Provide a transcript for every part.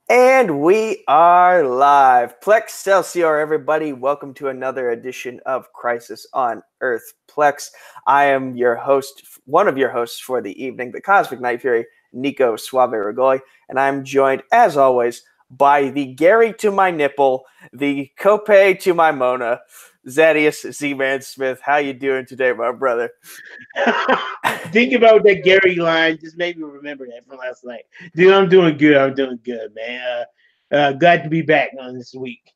And we are live. Plexcelsior, everybody. Welcome to another edition of Crisis on Earth Plex. I am your host, one of your hosts for the evening, the Cosmic Night Fury, Nico Suave Regoli. And I'm joined, as always, by the Gary to my nipple, the Cope to my Mona, Zaddeus Z-Man Smith. How you doing today, my brother? Think about that Gary line. Just made me remember that from last night. Dude, I'm doing good. I'm doing good, man. Glad to be back on this week.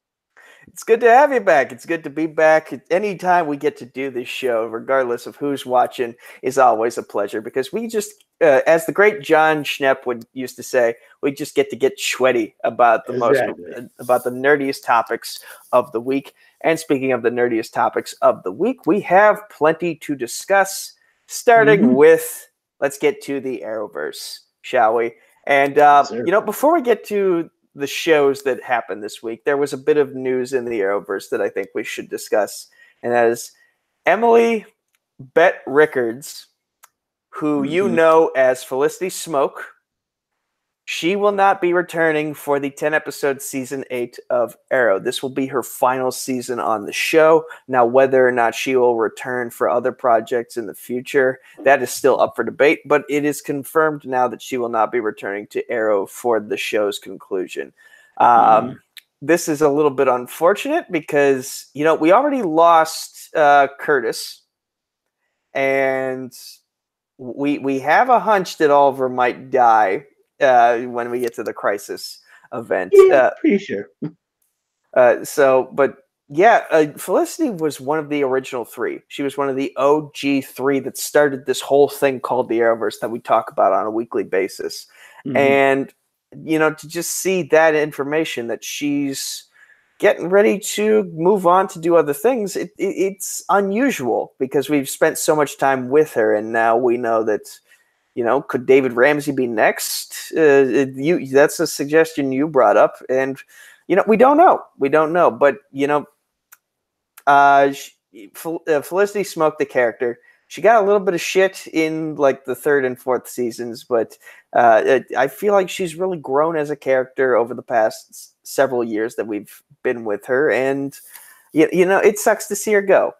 It's good to have you back. It's good to be back. Anytime we get to do this show, regardless of who's watching, is always a pleasure because we just, as the great John Schnepp would used to say, we just get to get sweaty about Exactly. about the nerdiest topics of the week. And speaking of the nerdiest topics of the week, we have plenty to discuss. Starting with, let's get to the Arrowverse, shall we? And Yes, sir. before we get to the shows that happened this week, there was a bit of news in the Arrowverse that I think we should discuss, and that is Emily Bett Rickards, who you know as Felicity Smoke. She will not be returning for the 10-episode season 8 of Arrow. This will be her final season on the show. Now, whether or not she will return for other projects in the future, that is still up for debate, but it is confirmed now that she will not be returning to Arrow for the show's conclusion. This is a little bit unfortunate because, we already lost Curtis, and we have a hunch that Oliver might die when we get to the Crisis event. Yeah, pretty sure. Felicity was one of the original three. She was one of the OG three that started this whole thing called the Arrowverse that we talk about on a weekly basis. And, to just see that information that she's getting ready to move on to do other things, it's unusual because we've spent so much time with her, and now we know that could David Ramsey be next? That's a suggestion you brought up, and we don't know. We don't know, but Felicity Smoke, the character, she got a little bit of shit in like the third and fourth seasons, but I feel like she's really grown as a character over the past several years that we've been with her, and it sucks to see her go.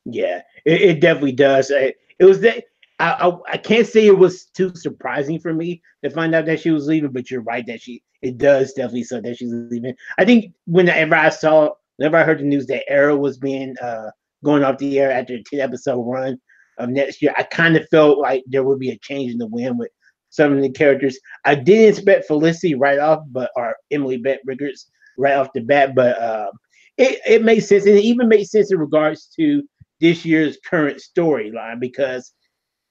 Yeah, it definitely does. It was that. I can't say it was too surprising for me to find out that she was leaving, but you're right that it does definitely suck that she's leaving. I think whenever I heard the news that Arrow was being going off the air after a 10-episode run of next year, I kind of felt like there would be a change in the wind with some of the characters. I didn't expect Felicity right off, or Emily Bett Rickards right off the bat, but it makes sense, and it even makes sense in regards to this year's current storyline because.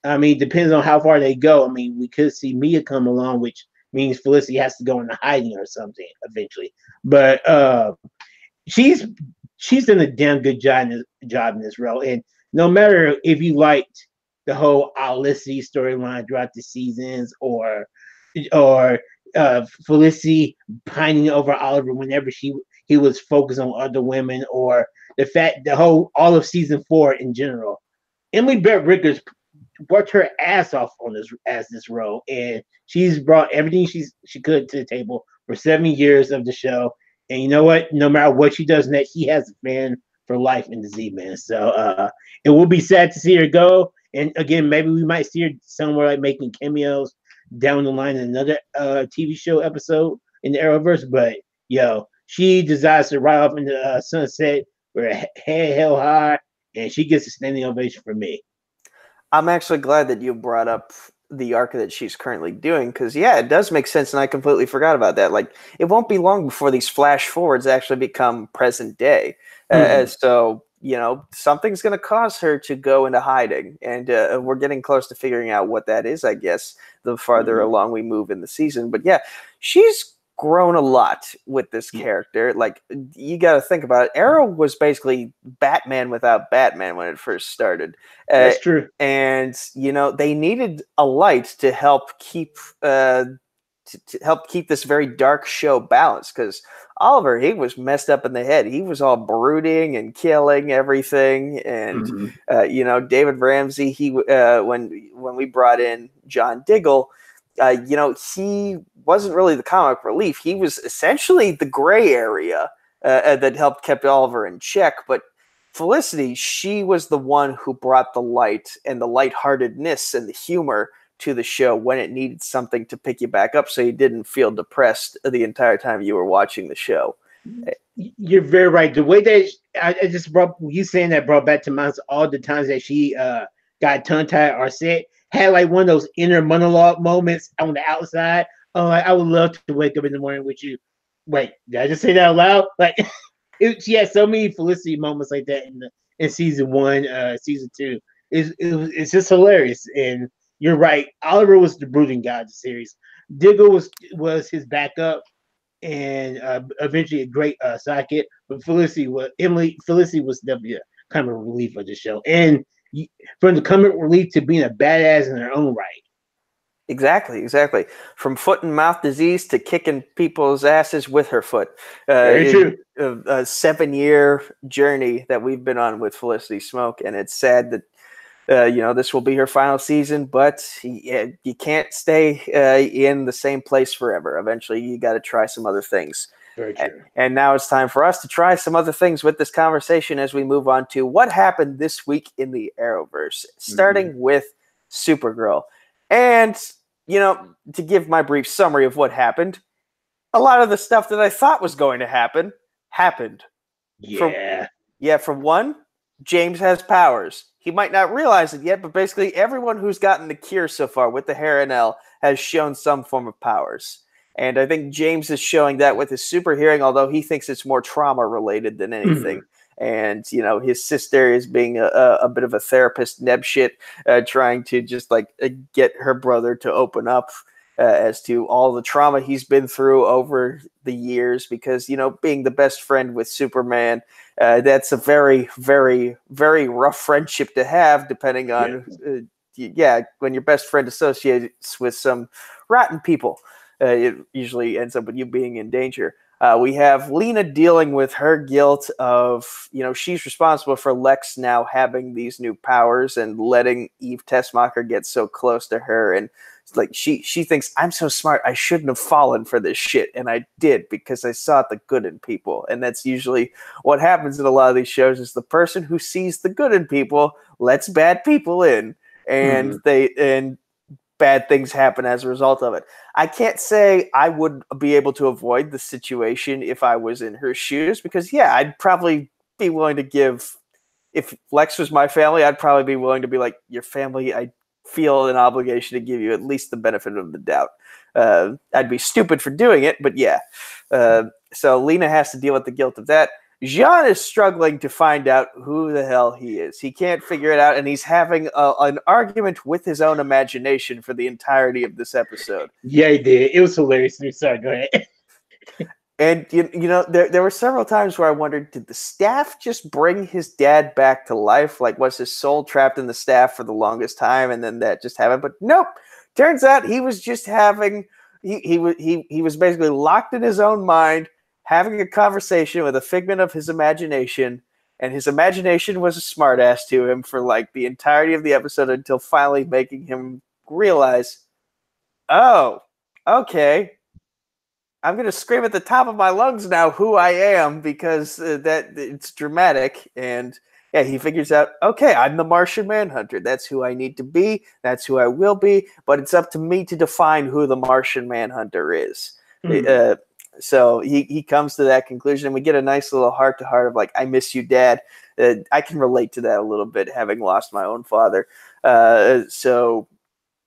I mean, depends on how far they go. I mean, we could see Mia come along, which means Felicity has to go into hiding or something eventually. But she's done a damn good job in this role. And no matter if you liked the whole Felicity storyline throughout the seasons, or Felicity pining over Oliver whenever he was focused on other women, or all of season 4 in general, Emily Bett Rickards worked her ass off on this role, and she's brought everything she could to the table for 7 years of the show. And you know what? No matter what she does next, she has a fan for life in the Z-Man. So it will be sad to see her go. And again, maybe we might see her somewhere like making cameos down the line in another TV show episode in the Arrowverse. But she decides to ride off in the sunset with her head held high, and she gets a standing ovation from me. I'm actually glad that you brought up the arc that she's currently doing because, it does make sense, and I completely forgot about that. Like, it won't be long before these flash forwards actually become present day. So, something's going to cause her to go into hiding, and we're getting close to figuring out what that is, I guess, the farther along we move in the season. But, she's grown a lot with this character. Like, you got to think about it. Arrow was basically Batman without Batman when it first started. That's true. And they needed a light to help keep this very dark show balanced, because Oliver, he was messed up in the head. He was all brooding and killing everything. And David Ramsey, he when we brought in John Diggle, he wasn't really the comic relief. He was essentially the gray area that helped kept Oliver in check. But Felicity, she was the one who brought the light and the lightheartedness and the humor to the show when it needed something to pick you back up so you didn't feel depressed the entire time you were watching the show. You're very right. The way that I just brought you saying that brought back to mind all the times that she got tongue tied or said had like one of those inner monologue moments on the outside. Oh, like, I would love to wake up in the morning with you. Wait, did I just say that out loud? Like she had so many Felicity moments like that in season 1, season 2. It's just hilarious. And you're right. Oliver was the brooding guy of the series. Diggle was his backup and eventually a great sidekick. But Felicity was definitely a comic relief of the show. And from the comic relief to being a badass in her own right. Exactly. From foot and mouth disease to kicking people's asses with her foot. Very true. A 7-year journey that we've been on with Felicity Smoke, and it's sad that this will be her final season, but you can't stay in the same place forever. Eventually, you got to try some other things. Very true. And now it's time for us to try some other things with this conversation as we move on to what happened this week in the Arrowverse, starting with Supergirl. And, to give my brief summary of what happened, a lot of the stuff that I thought was going to happen happened. Yeah. For one, James has powers. He might not realize it yet, but basically everyone who's gotten the cure so far with the Hair has shown some form of powers. And I think James is showing that with his super hearing, although he thinks it's more trauma-related than anything. And, his sister is being a bit of a therapist neb shit, trying to just, get her brother to open up as to all the trauma he's been through over the years because, being the best friend with Superman, that's a very, very, very rough friendship to have, depending on, when your best friend associates with some rotten people, it usually ends up with you being in danger. We have Lena dealing with her guilt of, she's responsible for Lex now having these new powers and letting Eve Tessmacher get so close to her. And she thinks, I'm so smart, I shouldn't have fallen for this shit. And I did because I saw the good in people. And that's usually what happens in a lot of these shows is the person who sees the good in people lets bad people in. And bad things happen as a result of it. I can't say I would be able to avoid the situation if I was in her shoes because, I'd probably be willing to give, if Lex was my family, I'd probably be willing to be like, your family, I feel an obligation to give you at least the benefit of the doubt. I'd be stupid for doing it, but so Lena has to deal with the guilt of that. Jean is struggling to find out who the hell he is. He can't figure it out, and he's having an argument with his own imagination for the entirety of this episode. Yeah, he did. It was hilarious. Sorry, go ahead. And, there were several times where I wondered, did the staff just bring his dad back to life? Like, was his soul trapped in the staff for the longest time, and then that just happened? But nope. Turns out he was just having he was basically locked in his own mind, having a conversation with a figment of his imagination, and his imagination was a smartass to him for the entirety of the episode until finally making him realize, oh, okay, I'm going to scream at the top of my lungs now who I am because that it's dramatic. And he figures out, okay, I'm the Martian Manhunter. That's who I need to be. That's who I will be. But it's up to me to define who the Martian Manhunter is. So he comes to that conclusion, and we get a nice little heart-to-heart of I miss you, Dad. I can relate to that a little bit, having lost my own father. So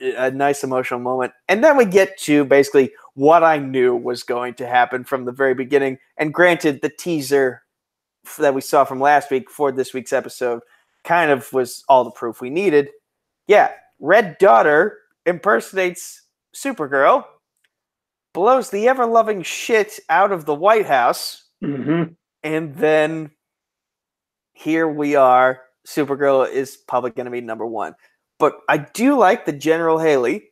a nice emotional moment. And then we get to basically what I knew was going to happen from the very beginning. And granted, the teaser that we saw from last week for this week's episode kind of was all the proof we needed. Red Daughter impersonates Supergirl, blows the ever-loving shit out of the White House, and then here we are. Supergirl is probably going to be number 1. But I do like that General Haley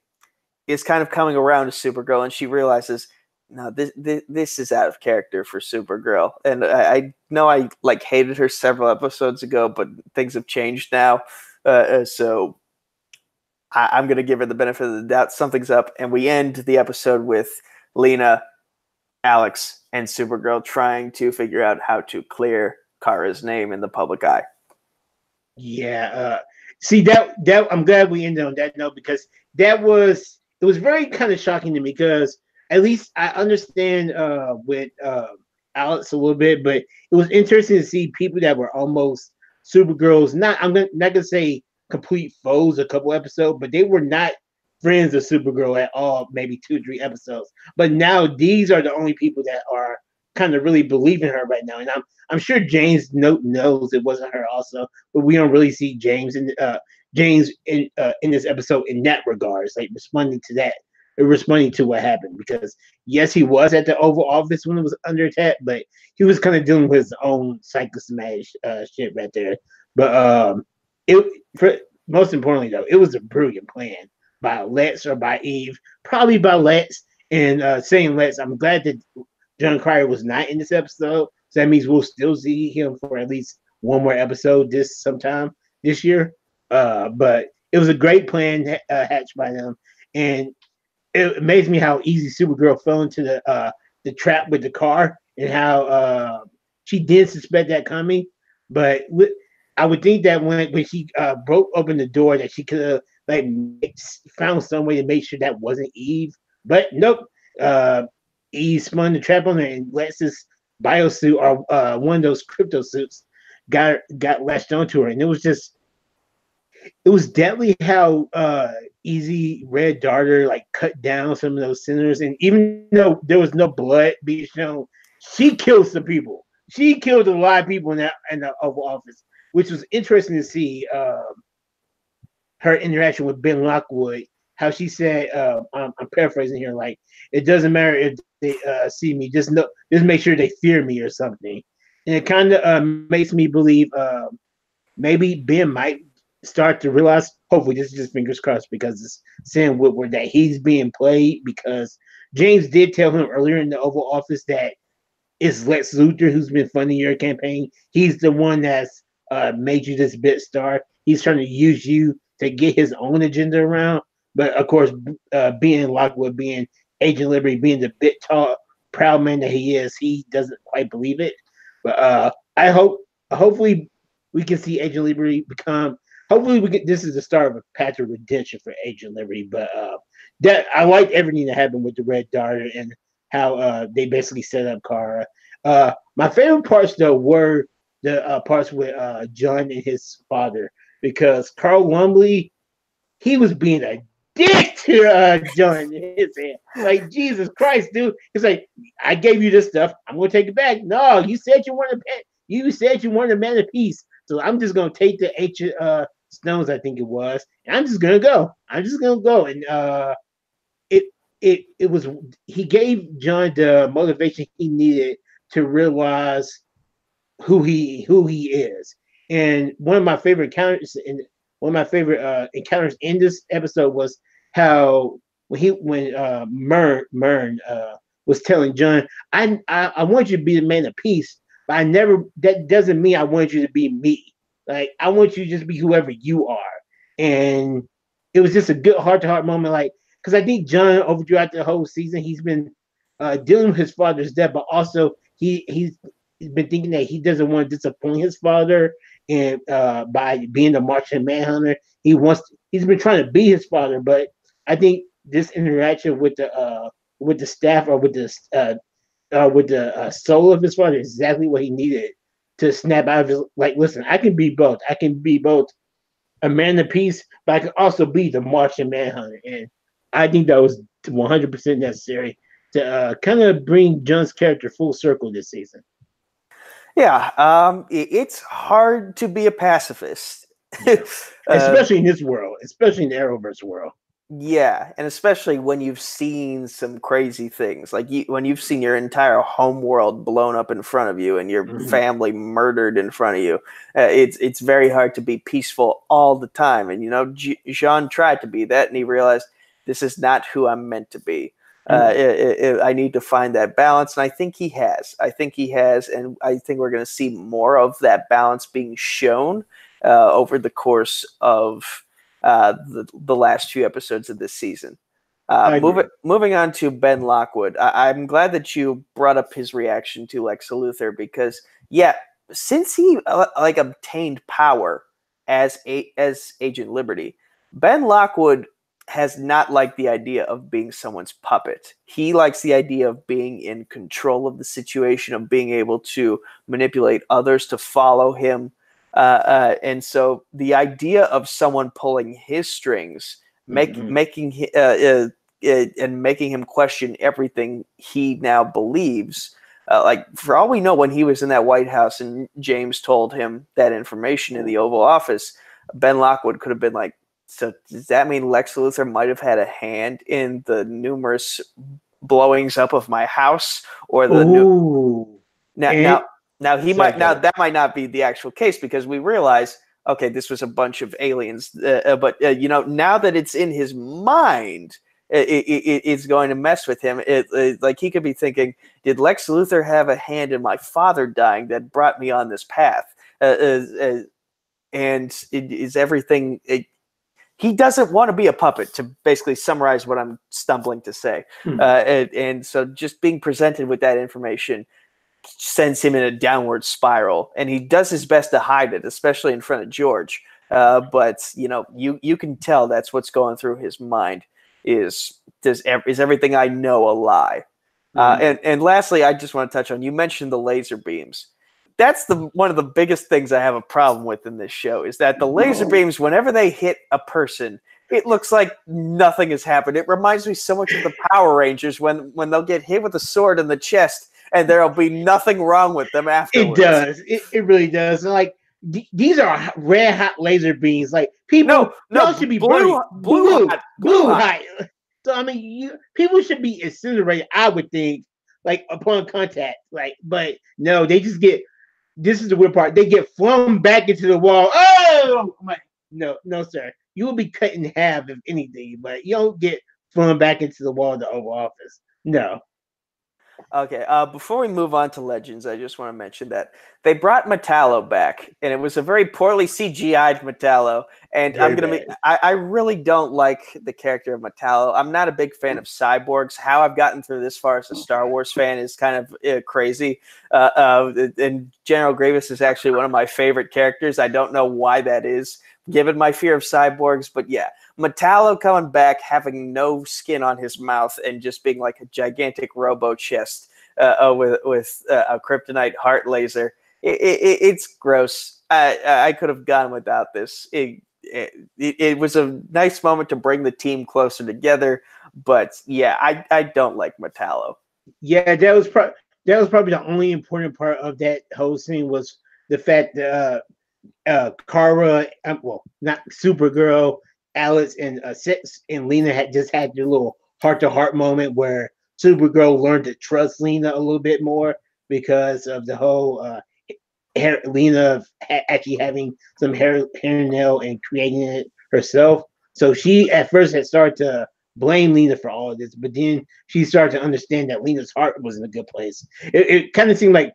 is kind of coming around to Supergirl, and she realizes, no, this is out of character for Supergirl. And I know I hated her several episodes ago, but things have changed now. So I'm going to give her the benefit of the doubt. Something's up. And we end the episode with Lena, Alex, and Supergirl trying to figure out how to clear Kara's name in the public eye. Yeah. See that I'm glad we ended on that note, because it was very kind of shocking to me, because at least I understand with Alex a little bit, but it was interesting to see people that were almost Supergirl's I'm not gonna say complete foes a couple episodes, but they were not friends of Supergirl at all, maybe 2 or 3 episodes. But now these are the only people that are kind of really believing her right now. And I'm sure James knows it wasn't her also, but we don't really see James in this episode in that regards, like responding to that, or responding to what happened. Because yes, he was at the Oval Office when it was under attack, but he was kind of dealing with his own psychosomatic shit right there. But most importantly though, it was a brilliant plan by Lex or by Eve, probably by Lex. And saying Lex, I'm glad that John Cryer was not in this episode, so that means we'll still see him for at least one more episode sometime this year. But it was a great plan hatched by them, and it amazed me how easy Supergirl fell into the trap with the car, and how she did suspect that coming. But I would think that when she broke open the door, that she could have like found some way to make sure that wasn't Eve. But nope. Eve spun the trap on her, and Lex's biosuit, or one of those crypto suits, got latched onto her. And it was deadly how easy Red Darter like cut down some of those sinners. And even though there was no blood being shown, she killed some people. She killed a lot of people in the Oval Office, which was interesting to see. Her interaction with Ben Lockwood, how she said, I'm paraphrasing here, like, it doesn't matter if they see me, just make sure they fear me or something. And it kind of makes me believe maybe Ben might start to realize, hopefully this is just fingers crossed, because it's saying Woodward that he's being played, because James did tell him earlier in the Oval Office that it's Lex Luthor who's been funding your campaign. He's the one that's made you this bit star. He's trying to use you to get his own agenda around. But of course, being Lockwood, being Agent Liberty, being the bit tall, proud man that he is, he doesn't quite believe it. But hopefully, we can see Agent Liberty become. Hopefully, this is the start of a path of redemption for Agent Liberty. But that I liked everything that happened with the Red Darter and how they basically set up Kara. My favorite parts though were the parts with John and his father, because Carl Lumbly, he was being a dick to John. Like, Jesus Christ, dude. It's like, I gave you this stuff. I'm gonna take it back. No, you said you wanted a man of peace. So I'm just gonna take the ancient stones, I think it was, and I'm just gonna go. And it was, he gave John the motivation he needed to realize who he is. And one of my favorite encounters in this episode was how when Mern was telling John, I want you to be the man of peace, but that doesn't mean I want you to be me. Like, I want you to just be whoever you are. And it was just a good heart-to-heart moment, like, because I think John, over throughout the whole season, he's been dealing with his father's death, but also he's been thinking that he doesn't want to disappoint his father, and by being the Martian Manhunter, he's been trying to be his father. But I think this interaction with the staff, or with the soul of his father, is exactly what he needed to snap out of his, like, listen, I can be both. I can be both a man of peace, but I can also be the Martian Manhunter. And I think that was 100% necessary to kind of bring John's character full circle this season. Yeah, it's hard to be a pacifist. Especially in this world, especially in the Arrowverse world. Yeah, and especially when you've seen some crazy things, like when you've seen your entire home world blown up in front of you and your family murdered in front of you. It's very hard to be peaceful all the time. And, Jean tried to be that, and he realized this is not who I'm meant to be. I need to find that balance, and I think he has. And I think we're going to see more of that balance being shown over the course of the last few episodes of this season. Moving on to Ben Lockwood, I'm glad that you brought up his reaction to Lex Luthor because, since he obtained power as Agent Liberty, Ben Lockwood has not liked the idea of being someone's puppet. He likes the idea of being in control of the situation, of being able to manipulate others to follow him. And so the idea of someone pulling his strings, making him question everything he now believes. For all we know, when he was in that White House and James told him that information in the Oval Office, Ben Lockwood could have been like, so does that mean Lex Luthor might have had a hand in the numerous blowings up of my house, or the that might not be the actual case because we realize, okay, this was a bunch of aliens, but now that it's in his mind, it's going to mess with him. Like he could be thinking, did Lex Luthor have a hand in my father dying that brought me on this path? And is everything? He doesn't want to be a puppet, to basically summarize what I'm stumbling to say. And so just being presented with that information sends him in a downward spiral. And he does his best to hide it, especially in front of George. But, you can tell that's what's going through his mind is everything I know a lie? And lastly, I just want to touch on, you mentioned the laser beams. That's one of the biggest things I have a problem with in this show is that the laser beams, whenever they hit a person, it looks like nothing has happened. It reminds me so much of the Power Rangers when they'll get hit with a sword in the chest and there'll be nothing wrong with them afterwards. It does. It really does. Like these are red hot laser beams. Like people, y'all should be blue hot. So I mean, people should be incinerated. I would think, like upon contact. Like, but no, they just get. This is the weird part. They get flung back into the wall. Oh, no, sir. You will be cut in half if anything, but you don't get flung back into the wall of the Oval Office. No. Okay. Before we move on to Legends, I just want to mention that they brought Metallo back, and it was a very poorly CGI'd Metallo. And I really don't like the character of Metallo. I'm not a big fan of cyborgs. How I've gotten through this far as a Star Wars fan is kind of crazy. And General Grievous is actually one of my favorite characters. I don't know why that is, given my fear of cyborgs. But yeah, Metallo coming back, having no skin on his mouth, and just being like a gigantic robo chest with a kryptonite heart laser. It's gross. I could have gone without this. It was a nice moment to bring the team closer together, but yeah, I don't like Metallo. Yeah, that was probably the only important part of that whole scene was the fact that Kara, not Supergirl, Alex, and Lena had their little heart-to-heart moment where Supergirl learned to trust Lena a little bit more because of the whole Lena actually having some hair nail and creating it herself. So she at first had started to blame Lena for all of this, but then she started to understand that Lena's heart was in a good place. It kind of seemed like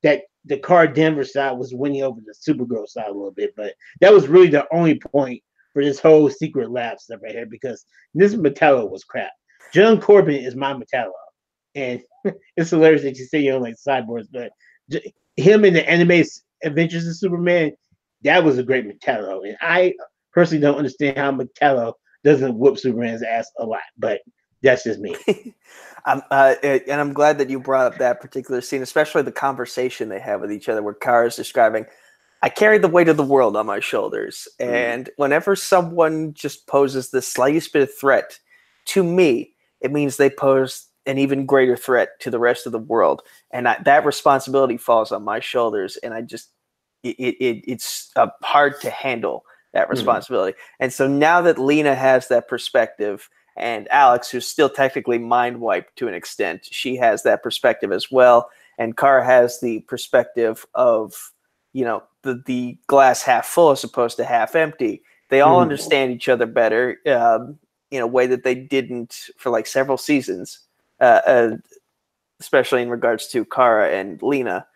that the Kara Denver side was winning over the Supergirl side a little bit, but that was really the only point for this whole secret lab stuff right here because this Metallo was crap. John Corbin is my Metallo, and it's hilarious that you say you don't like cyborgs, but him in the anime Adventures of Superman, that was a great Metallo, and I personally don't understand how Metallo doesn't whoop Superman's ass a lot, but that's just me. And I'm glad that you brought up that particular scene, especially the conversation they have with each other where Kara's describing, I carry the weight of the world on my shoulders. And whenever someone just poses the slightest bit of threat to me, it means they pose an even greater threat to the rest of the world. And that responsibility falls on my shoulders. And it's hard to handle that responsibility. And so now that Lena has that perspective, and Alex, who's still technically mind wiped to an extent, she has that perspective as well. And Kara has the perspective of, the glass half full as opposed to half empty. They all understand each other better in a way that they didn't for like several seasons, especially in regards to Kara and Lena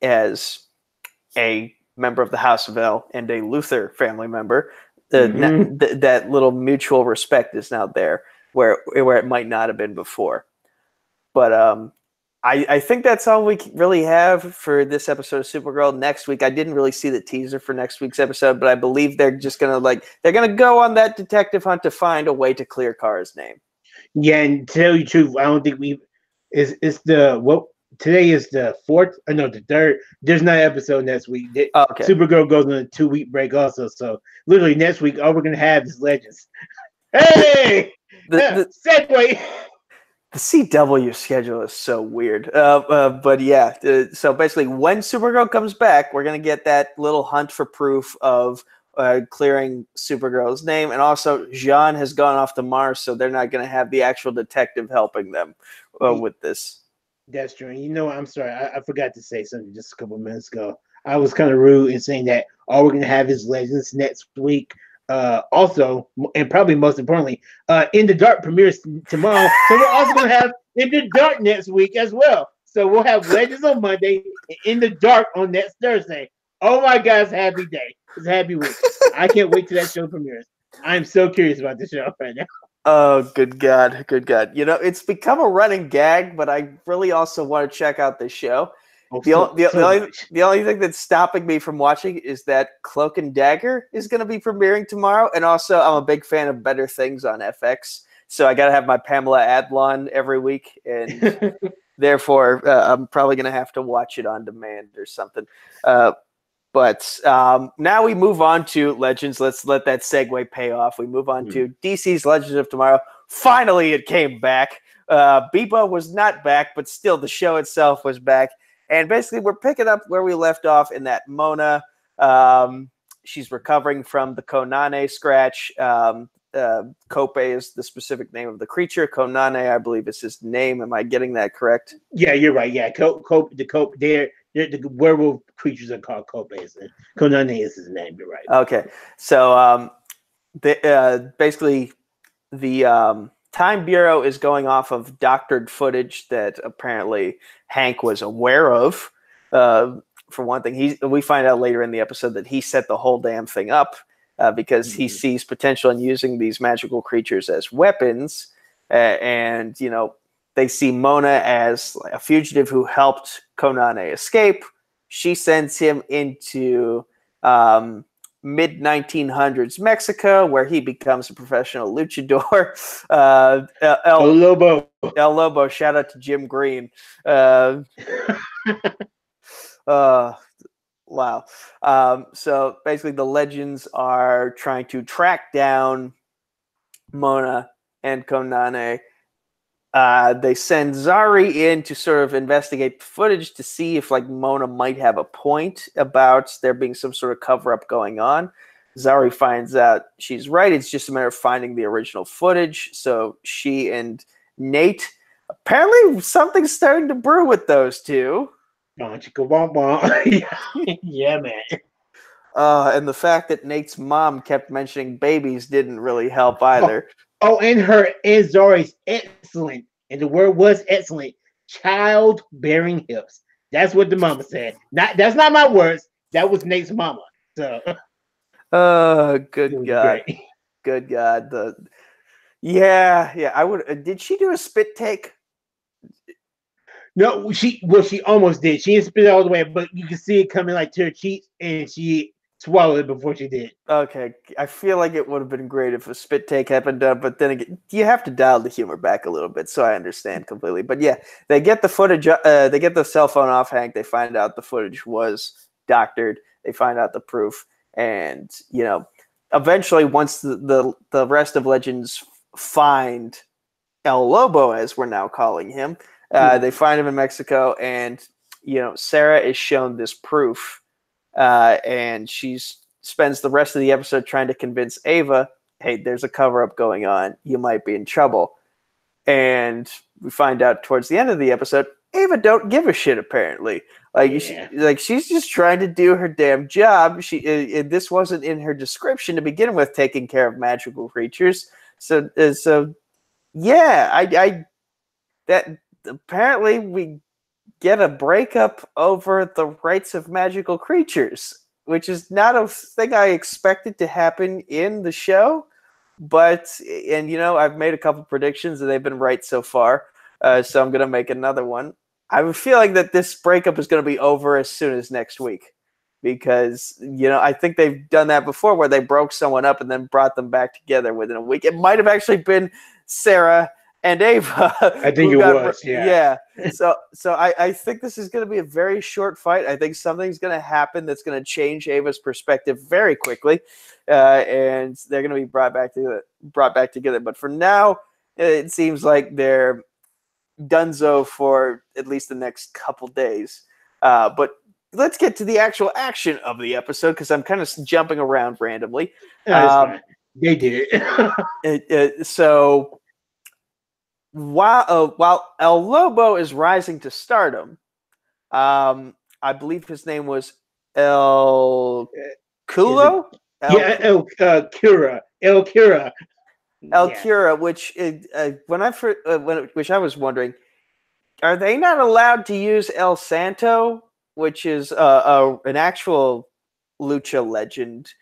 as a member of the House of L and a Luthor family member. that little mutual respect is now there where it might not have been before. But I think that's all we really have for this episode of Supergirl. Next week, I didn't really see the teaser for next week's episode, but I believe they're just they're gonna go on that detective hunt to find a way to clear Kara's name. Yeah, and to tell you the truth, I don't think today is the fourth. No, the third. There's not an episode next week. Okay. Supergirl goes on a 2-week break also. So literally next week, all we're gonna have is Legends. Hey, segue. The CW schedule is so weird. But yeah, so basically when Supergirl comes back, we're going to get that little hunt for proof of clearing Supergirl's name. And also, Jean has gone off to Mars, so they're not going to have the actual detective helping them with this. That's true. And I'm sorry. I forgot to say something just a couple minutes ago. I was kind of rude in saying that all we're going to have is Legends next week. Also, and probably most importantly, In the Dark premieres tomorrow. So we're also going to have In the Dark next week as well. So we'll have Legends on Monday and In the Dark on next Thursday. Oh my God, it's a happy day. It's a happy week. I can't wait till that show premieres. I'm so curious about the show right now. Oh, good God. Good God. It's become a running gag, but I really also want to check out this show. The only thing that's stopping me from watching is that Cloak and Dagger is going to be premiering tomorrow. And also, I'm a big fan of Better Things on FX. So I got to have my Pamela Adlon every week. And therefore, I'm probably going to have to watch it on demand or something. But now we move on to Legends. Let's let that segue pay off. We move on to DC's Legends of Tomorrow. Finally, it came back. Bebo was not back, but still the show itself was back. And basically, we're picking up where we left off in that Mona. She's recovering from the Konane scratch. Kope is the specific name of the creature. Konane, I believe, is his name. Am I getting that correct? Yeah, you're right. Yeah, the werewolf creatures are called Kopes. Konane is his name. You're right. Okay, so basically, the Time Bureau is going off of doctored footage that apparently Hank was aware of. For one thing, we find out later in the episode that he set the whole damn thing up because he sees potential in using these magical creatures as weapons. And, they see Mona as a fugitive who helped Konane escape. She sends him into mid-1900s Mexico, where he becomes a professional luchador. El Lobo, shout out to Jim Green. Wow. So basically the Legends are trying to track down Mona and Konane. They send Zari in to sort of investigate the footage to see if Mona might have a point about there being some sort of cover-up going on. Zari finds out she's right. It's just a matter of finding the original footage. So she and Nate, apparently something's starting to brew with those two. Yeah, man. And the fact that Nate's mom kept mentioning babies didn't really help either. And Zari's excellent, and the word was excellent, childbearing hips. That's what the mama said. That's not my words. That was Nate's mama. So. Good God. Great. Good God. Yeah. I would. Did she do a spit take? No, she almost did. She didn't spit it all the way, but you can see it coming to her cheeks, and she swallowed it before she did. Okay, I feel like it would have been great if a spit take happened, but then again, you have to dial the humor back a little bit, so I understand completely. But yeah, they get the footage. They get the cell phone off Hank. They find out the footage was doctored. They find out the proof, and eventually, once the rest of Legends find El Lobo, as we're now calling him. They find him in Mexico, and Sarah is shown this proof, and she spends the rest of the episode trying to convince Ava, "Hey, there's a cover-up going on. You might be in trouble." And we find out towards the end of the episode, Ava don't give a shit. Apparently, she's just trying to do her damn job. This wasn't in her description to begin with, taking care of magical creatures. So yeah, that. Apparently, we get a breakup over the rights of magical creatures. which is not a thing I expected to happen in the show. But, and I've made a couple predictions and they've been right so far. So I'm going to make another one. I have a feeling that this breakup is going to be over as soon as next week. Because, I think they've done that before where they broke someone up and then brought them back together within a week. It might have actually been Sarah and Ava. I think it was, yeah. So I think this is going to be a very short fight. I think something's going to happen that's going to change Ava's perspective very quickly, and they're going to be brought back together. But for now, it seems like they're donezo for at least the next couple days. But let's get to the actual action of the episode because I'm kind of jumping around randomly. They did. So while El Lobo is rising to stardom, I believe his name was El Culo? El Cura. El Cura. El Cura, which which I was wondering, are they not allowed to use El Santo, which is an actual lucha legend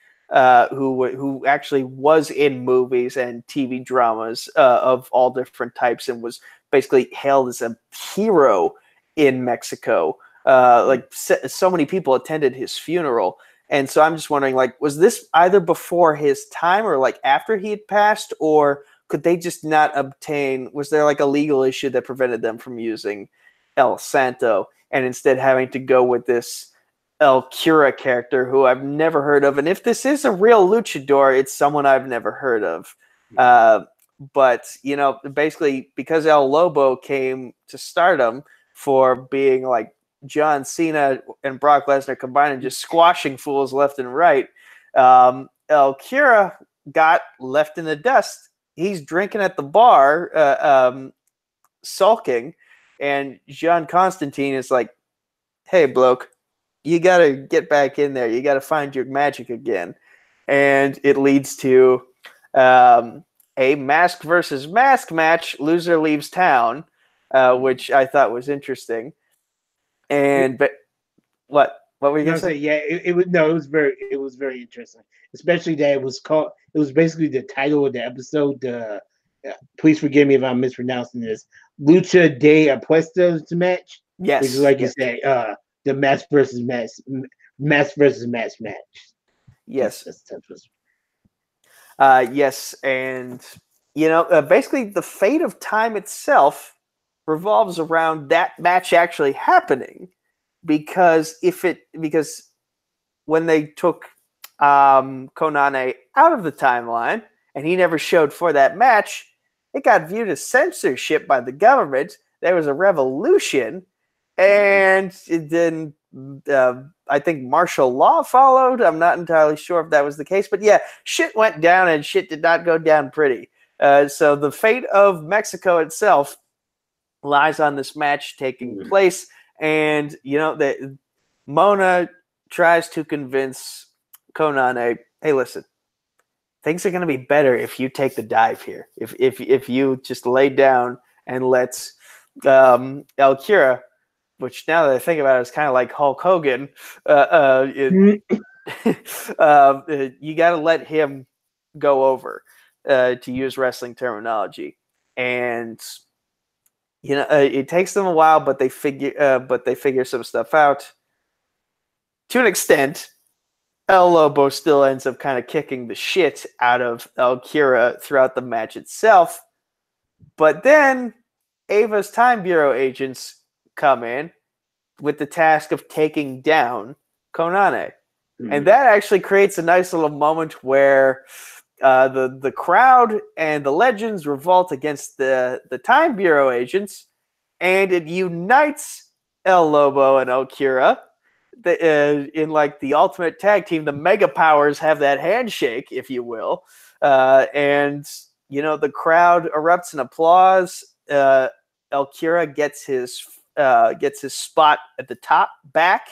who actually was in movies and TV dramas of all different types and was basically hailed as a hero in Mexico. So many people attended his funeral. And so I'm just wondering, was this either before his time or after he had passed, or could they just not obtain? Was there a legal issue that prevented them from using El Santo and instead having to go with this El Cura character who I've never heard of? And if this is a real luchador, it's someone I've never heard of. But basically because El Lobo came to stardom for being John Cena and Brock Lesnar combined and just squashing fools left and right, El Cura got left in the dust. He's drinking at the bar, sulking, and John Constantine is like, hey, bloke, you got to get back in there. You got to find your magic again. And it leads to a mask versus mask match. Loser leaves town, which I thought was interesting. And but what were you going to say? Yeah, it was very interesting, especially that it was basically the title of the episode. Please forgive me if I'm mispronouncing this. Lucha de Apuestas match. Yes, which is you say, the mask versus mask match. Yes, yes, and basically the fate of time itself revolves around that match actually happening, because when they took Konane out of the timeline and he never showed for that match, it got viewed as censorship by the government. There was a revolution, and then I think martial law followed. I'm not entirely sure if that was the case, but yeah, shit went down and shit did not go down pretty. So the fate of Mexico itself lies on this match taking place, and that Mona tries to convince Konane, hey, listen, things are going to be better if you take the dive here. If you just lay down and let El Cura, which now that I think about it is kind of like Hulk Hogan, you got to let him go over, to use wrestling terminology. And it takes them a while, but they figure some stuff out. To an extent, El Lobo still ends up kind of kicking the shit out of El Cura throughout the match itself. But then Ava's Time Bureau agents come in with the task of taking down Konane. And that actually creates a nice little moment where the crowd and the legends revolt against the Time Bureau agents, and it unites El Lobo and El Cura. In the ultimate tag team, the Mega Powers have that handshake, if you will. And the crowd erupts in applause. El Cura gets his spot at the top back,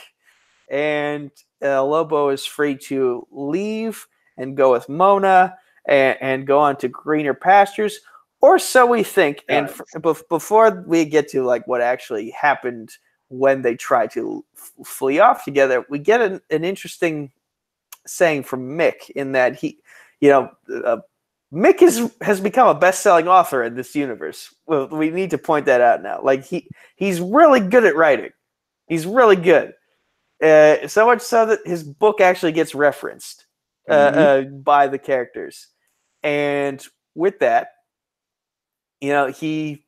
and Lobo is free to leave and go with Mona and go on to greener pastures, or so we think. And before we get to what actually happened when they try to flee off together, we get an interesting saying from Mick in that he, Mick has become a best-selling author in this universe. Well, we need to point that out now. Like he's really good at writing. He's really good. So much so that his book actually gets referenced by the characters. And with that, he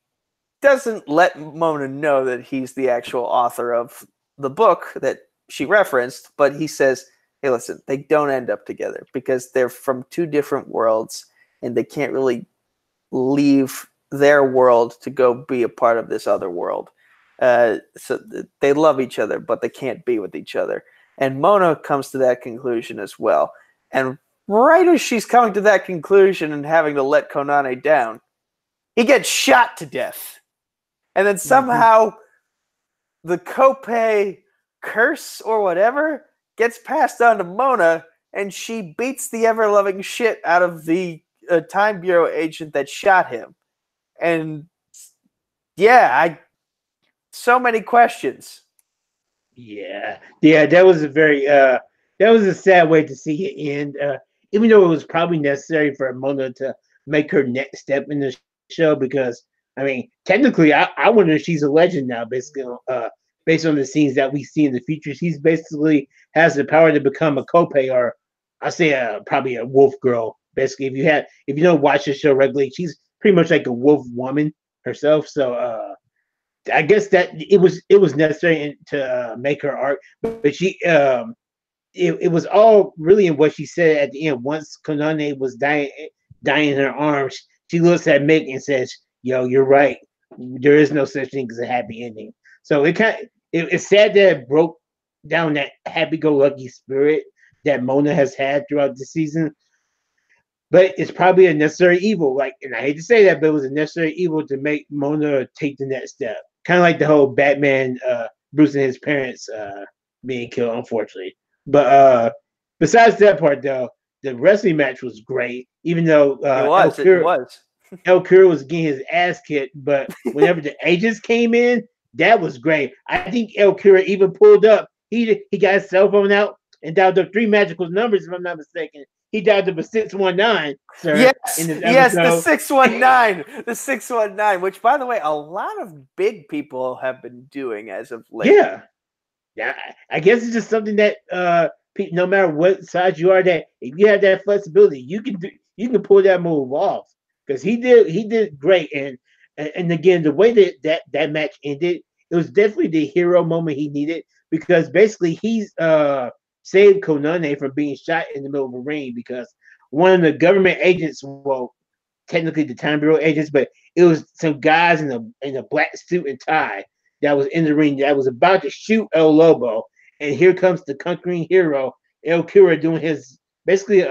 doesn't let Mona know that he's the actual author of the book that she referenced, but he says, hey, listen, they don't end up together because they're from two different worlds and they can't really leave their world to go be a part of this other world. So they love each other, but they can't be with each other. And Mona comes to that conclusion as well. And right as she's coming to that conclusion and having to let Konane down, he gets shot to death. And then somehow the Kopei curse or whatever gets passed on to Mona, and she beats the ever-loving shit out of the Time Bureau agent that shot him. And so many questions. Yeah, that was a sad way to see it end. Even though it was probably necessary for Mona to make her next step in the show, because I mean, technically, I wonder if she's a legend now, basically, based on the scenes that we see in the future. She's basically has the power to become a Kopei, or I say probably a wolf girl. Basically, if you don't watch the show regularly, she's pretty much like a wolf woman herself. So I guess that it was necessary to make her art, but she it was all really in what she said at the end. Once Konane was dying in her arms, she looks at Mick and says, "Yo, you're right. There is no such thing as a happy ending." So it's sad that it broke down that happy-go-lucky spirit that Mona has had throughout the season. But it's probably a necessary evil. And I hate to say that, but it was a necessary evil to make Mona take the next step. Kind of like the whole Batman, Bruce and his parents being killed, unfortunately. But besides that part, though, the wrestling match was great. Even though it was. El Cura was getting his ass kicked, but whenever the agents came in, that was great. I think El Cura even pulled up. He got his cell phone out and dialed up 3 magical numbers, if I'm not mistaken. He dialed up a 619, sir. Yes, the 619. The 619, which, by the way, a lot of big people have been doing as of late. Yeah. I guess it's just something that no matter what size you are, that if you have that flexibility, you can pull that move off. Because he did great, and again, the way that match ended, it was definitely the hero moment he needed, because basically he's saved Konane from being shot in the middle of a ring, because one of the government agents, well, technically the Time Bureau agents, but it was some guys in a black suit and tie that was in the ring that was about to shoot El Lobo, and here comes the conquering hero El Cura doing his basically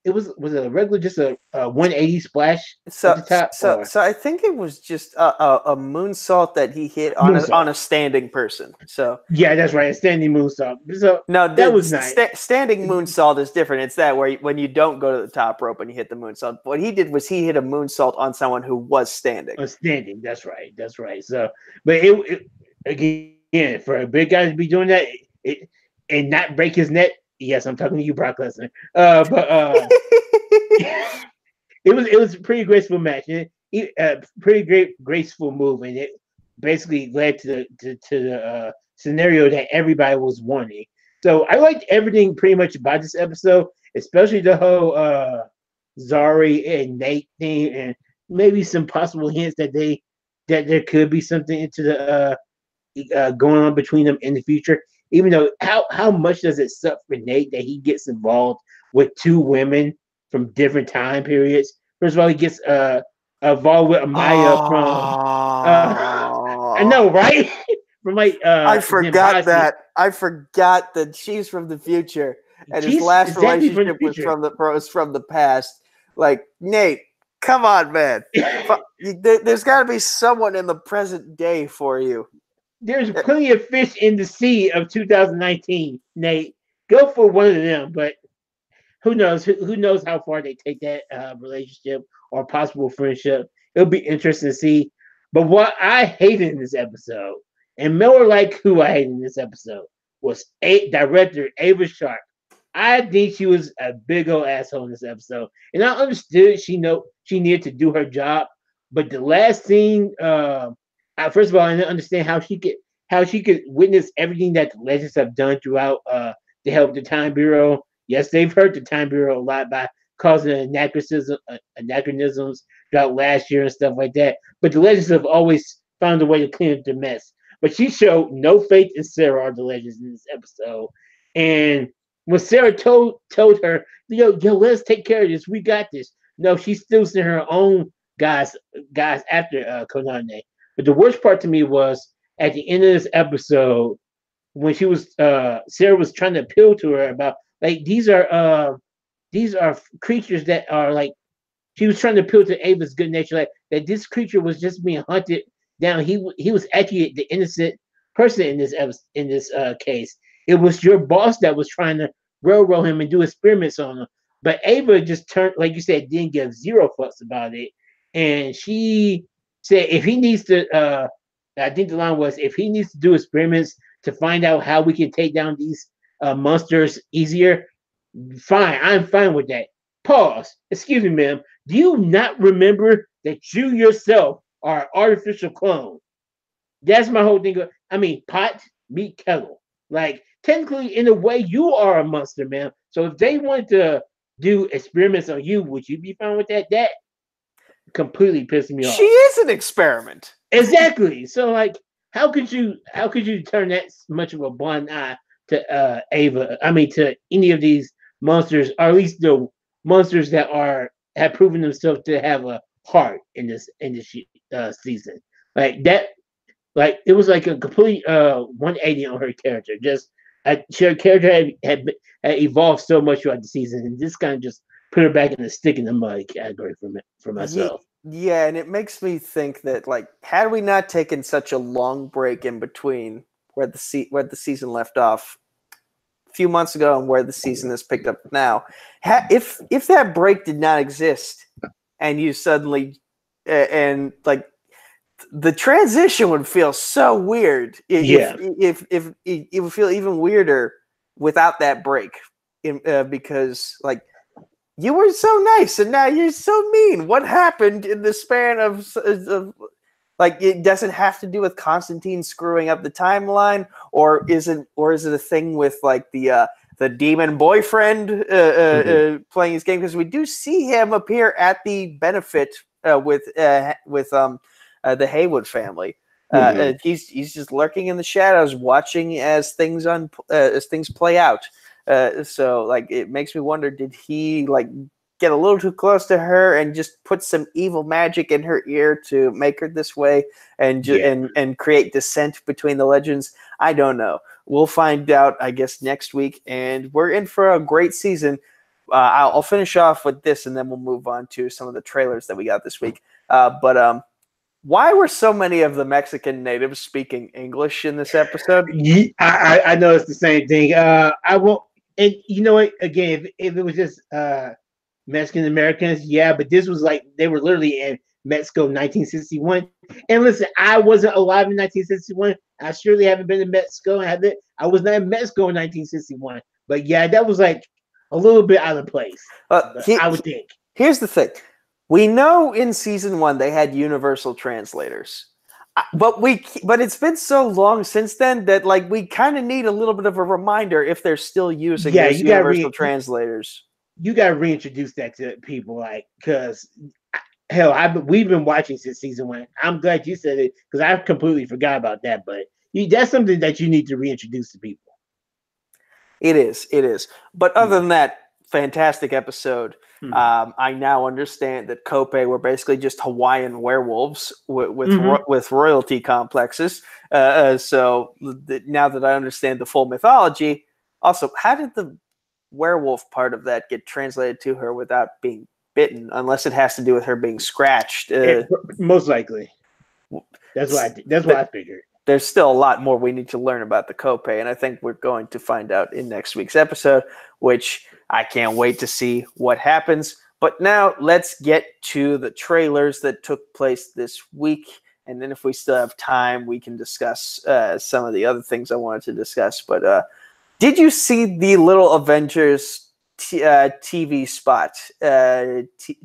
it was a regular, just a 180 splash at the top. So I think it was just a moonsault that he hit on a standing person. So yeah, that's right, a standing moonsault. So no, that was nice. Standing moonsault is different. It's that where when you don't go to the top rope and you hit the moonsault. What he did was he hit a moonsault on someone who was standing. Standing, that's right. So, but it again, for a big guy to be doing that and not break his neck. Yes, I'm talking to you, Brock Lesnar. It was a pretty graceful match. Pretty graceful move, and it basically led to the scenario that everybody was wanting. So I liked everything pretty much about this episode, especially the whole Zari and Nate thing, and maybe some possible hints that there could be something into the going on between them in the future. Even though, how much does it suck for Nate that he gets involved with 2 women from different time periods? First of all, he gets involved with Amaya from. I know, right? From I forgot that. I forgot that she's from the future, and his last relationship was from the past. Like, Nate, come on, man. There's got to be someone in the present day for you. There's plenty of fish in the sea of 2019, Nate. Go for one of them, but who knows? Who knows how far they take that relationship or possible friendship? It'll be interesting to see. But what I hated in this episode, and Miller like who I hated in this episode, was director Ava Sharp. I think she was a big old asshole in this episode, and I understood she needed to do her job, but the last scene, first of all, I didn't understand how she could witness everything that the Legends have done throughout to help the Time Bureau. Yes, they've hurt the Time Bureau a lot by causing anachronisms throughout last year and stuff like that. But the Legends have always found a way to clean up the mess. But she showed no faith in Sarah or the Legends in this episode, and when Sarah told her, yo, let's take care of this. We got this. No, she still sent her own guys after Konane. But the worst part to me was at the end of this episode when she was Sarah was trying to appeal to her about like these are creatures that are like she was trying to appeal to Ava's good nature, like that this creature was just being hunted down. He was actually the innocent person in this case. It was your boss that was trying to railroad him and do experiments on him. But Ava just turned, like you said, didn't give zero fucks about it. And she said if he needs to, I think the line was, if he needs to do experiments to find out how we can take down these monsters easier, fine, I'm fine with that. Pause. Excuse me, ma'am. Do you not remember that you yourself are an artificial clone? That's my whole thing. I mean, pot, meat, kettle. Like, technically, in a way, you are a monster, man. So if they wanted to do experiments on you, would you be fine with that? That completely pissed me off. She is an experiment. Exactly. So, like, how could you turn that much of a blind eye to Ava? I mean, to any of these monsters, or at least the monsters that have proven themselves to have a heart in this season. Like that. Like it was like a complete 180 on her character. Just her character had evolved so much throughout the season, and this kind of just put her back in the stick in the mud category for myself. Yeah, and it makes me think that like had we not taken such a long break in between where the season left off a few months ago and where the season has picked up now, if that break did not exist, and you suddenly and like. The transition would feel so weird. If it would feel even weirder without that break, because like you were so nice and now you're so mean. What happened in the span of like it doesn't have to do with Constantine screwing up the timeline, or is it a thing with like the demon boyfriend playing his game? Because we do see him appear at the benefit with the Haywood family. He's just lurking in the shadows, watching as things play out. So like it makes me wonder: did he like get a little too close to her and just put some evil magic in her ear to make her this way, and and create dissent between the Legends? I don't know. We'll find out, I guess, next week, and we're in for a great season. I'll finish off with this, and then we'll move on to some of the trailers that we got this week. Why were so many of the Mexican natives speaking English in this episode? I noticed the same thing. I won't, and you know what? Again, if it was just Mexican Americans, yeah, but this was like they were literally in Mexico, 1961. And listen, I wasn't alive in 1961. I surely haven't been to Mexico. I was not in Mexico in 1961. But yeah, that was like a little bit out of place. I would think. Here's the thing. We know in season 1 they had universal translators, but it's been so long since then that like we kind of need a little bit of a reminder if they're still using those universal translators. You got to reintroduce that to people, like, because hell, we've been watching since season 1. I'm glad you said it because I completely forgot about that. But that's something that you need to reintroduce to people. It is. But other than that, fantastic episode. I now understand that Cope were basically just Hawaiian werewolves with royalty complexes. So now that I understand the full mythology, also, how did the werewolf part of that get translated to her without being bitten? Unless it has to do with her being scratched. Most likely. That's what I figured. There's still a lot more we need to learn about the Cope, and I think we're going to find out in next week's episode, which I can't wait to see what happens. But now let's get to the trailers that took place this week, and then if we still have time, we can discuss some of the other things I wanted to discuss. But Did you see the little Avengers TV spot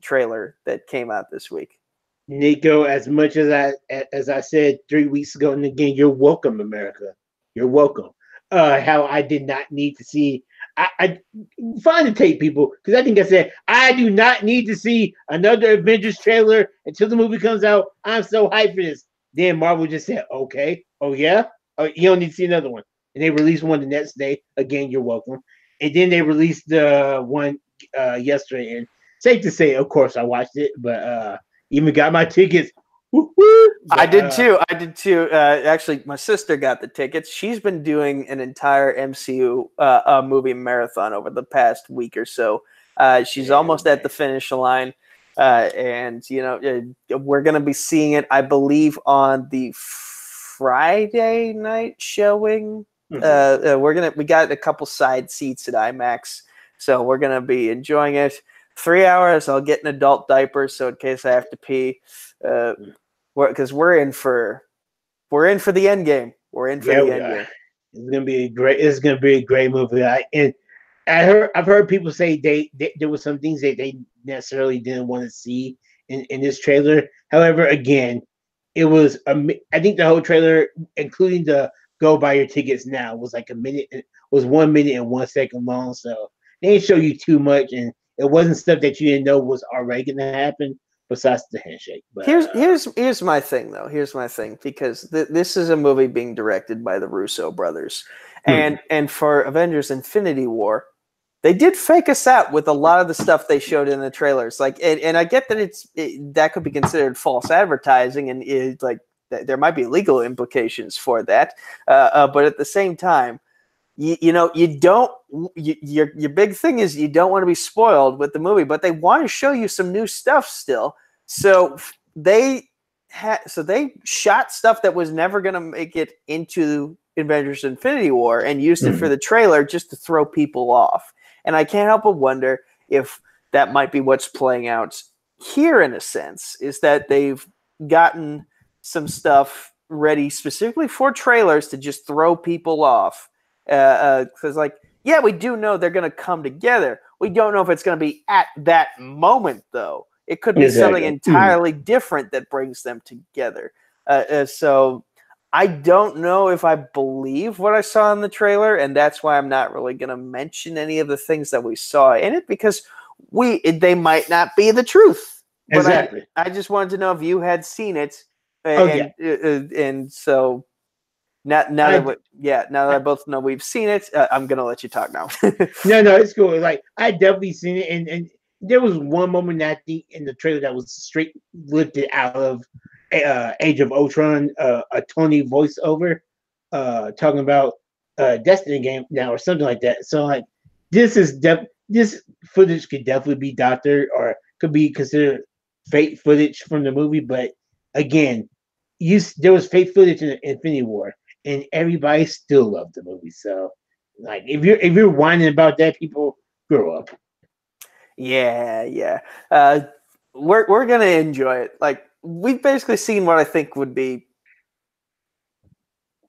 trailer that came out this week? Nico, as much as I said 3 weeks ago, and again, you're welcome, America. You're welcome. How I did not need to see. I find the tape, people, because I think I said I do not need to see another Avengers trailer until the movie comes out. I'm so hyped for this. Then Marvel just said, "Okay, oh yeah, oh, you don't need to see another one." And they released one the next day. Again, you're welcome. And then they released the one yesterday. And safe to say, of course, I watched it, but even got my tickets. Woo-hoo. But, I did too. Actually, my sister got the tickets. She's been doing an entire MCU movie marathon over the past week or so. She's almost at the finish line. And, we're going to be seeing it, I believe, on the Friday night showing. Mm-hmm. We got a couple side seats at IMAX, so we're going to be enjoying it. 3 hours. I'll get an adult diaper, so in case I have to pee, because we're in for the end game. We're in for the end game. It's gonna be great. It's gonna be a great movie. I've heard people say there were some things that they necessarily didn't want to see in this trailer. However, again, it was I think the whole trailer, including the go buy your tickets now, was like 1 minute and 1 second long. So they didn't show you too much, and it wasn't stuff that you didn't know was already gonna happen. Besides the handshake. But, here's my thing, though. Here's my thing, because this is a movie being directed by the Russo brothers. And for Avengers Infinity War, they did fake us out with a lot of the stuff they showed in the trailers. And I get that that could be considered false advertising, and there might be legal implications for that. But at the same time, your big thing is you don't want to be spoiled with the movie, but they want to show you some new stuff still. So they shot stuff that was never going to make it into Avengers Infinity War and used it for the trailer just to throw people off. And I can't help but wonder if that might be what's playing out here, in a sense, is that they've gotten some stuff ready specifically for trailers to just throw people off. Because, we do know they're going to come together. We don't know if it's going to be at that moment, though. It could be something entirely different that brings them together. So I don't know if I believe what I saw in the trailer, and that's why I'm not really going to mention any of the things that we saw in it, because they might not be the truth. But exactly. I just wanted to know if you had seen it. And so... Now that I both know we've seen it, I'm gonna let you talk now. No, it's cool. I definitely seen it, and there was one moment that I think in the trailer that was straight lifted out of Age of Ultron, a Tony voiceover, talking about Destiny game now or something like that. So this footage could definitely be doctored or could be considered fake footage from the movie. But again, there was fake footage in Infinity War. And everybody still loved the movie. So, if you're whining about that, people grow up. Yeah. We're gonna enjoy it. We've basically seen what I think would be.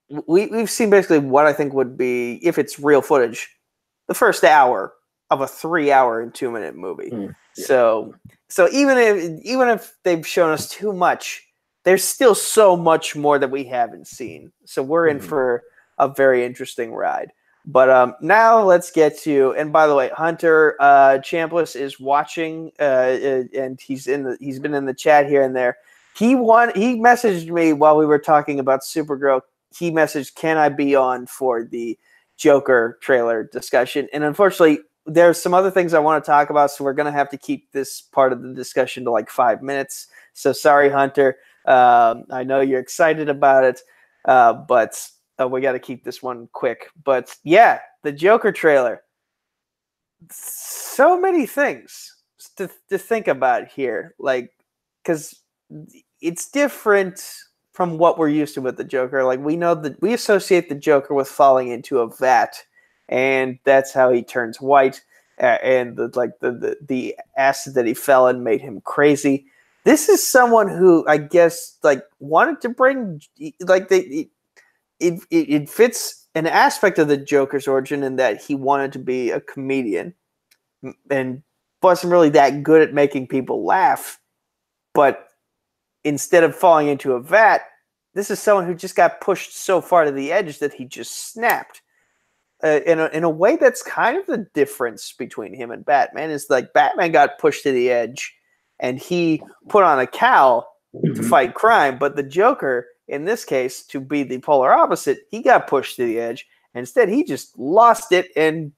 We've seen basically what I think would be, if it's real footage, the first hour of a 3 hour and 2 minute movie. Yeah. So even if they've shown us too much, there's still so much more that we haven't seen. So we're in for a very interesting ride. But now let's get to, and by the way, Hunter Chambliss is watching, and he's been in the chat here and there. He messaged me while we were talking about Supergirl. He messaged, "Can I be on for the Joker trailer discussion?" And unfortunately, there's some other things I want to talk about, so we're going to have to keep this part of the discussion to 5 minutes. So sorry, Hunter. I know you're excited about it, but we got to keep this one quick. But yeah, the Joker trailer. So many things to think about here, because it's different from what we're used to with the Joker. We know that we associate the Joker with falling into a vat, and that's how he turns white. And the acid that he fell in made him crazy. This is someone who I guess wanted to bring it fits an aspect of the Joker's origin in that he wanted to be a comedian and wasn't really that good at making people laugh. But instead of falling into a vat, this is someone who just got pushed so far to the edge that he just snapped. In a way that's kind of the difference between him and Batman is like Batman got pushed to the edge and he put on a cowl to fight crime, but the Joker, in this case, to be the polar opposite, he got pushed to the edge. And instead, he just lost it and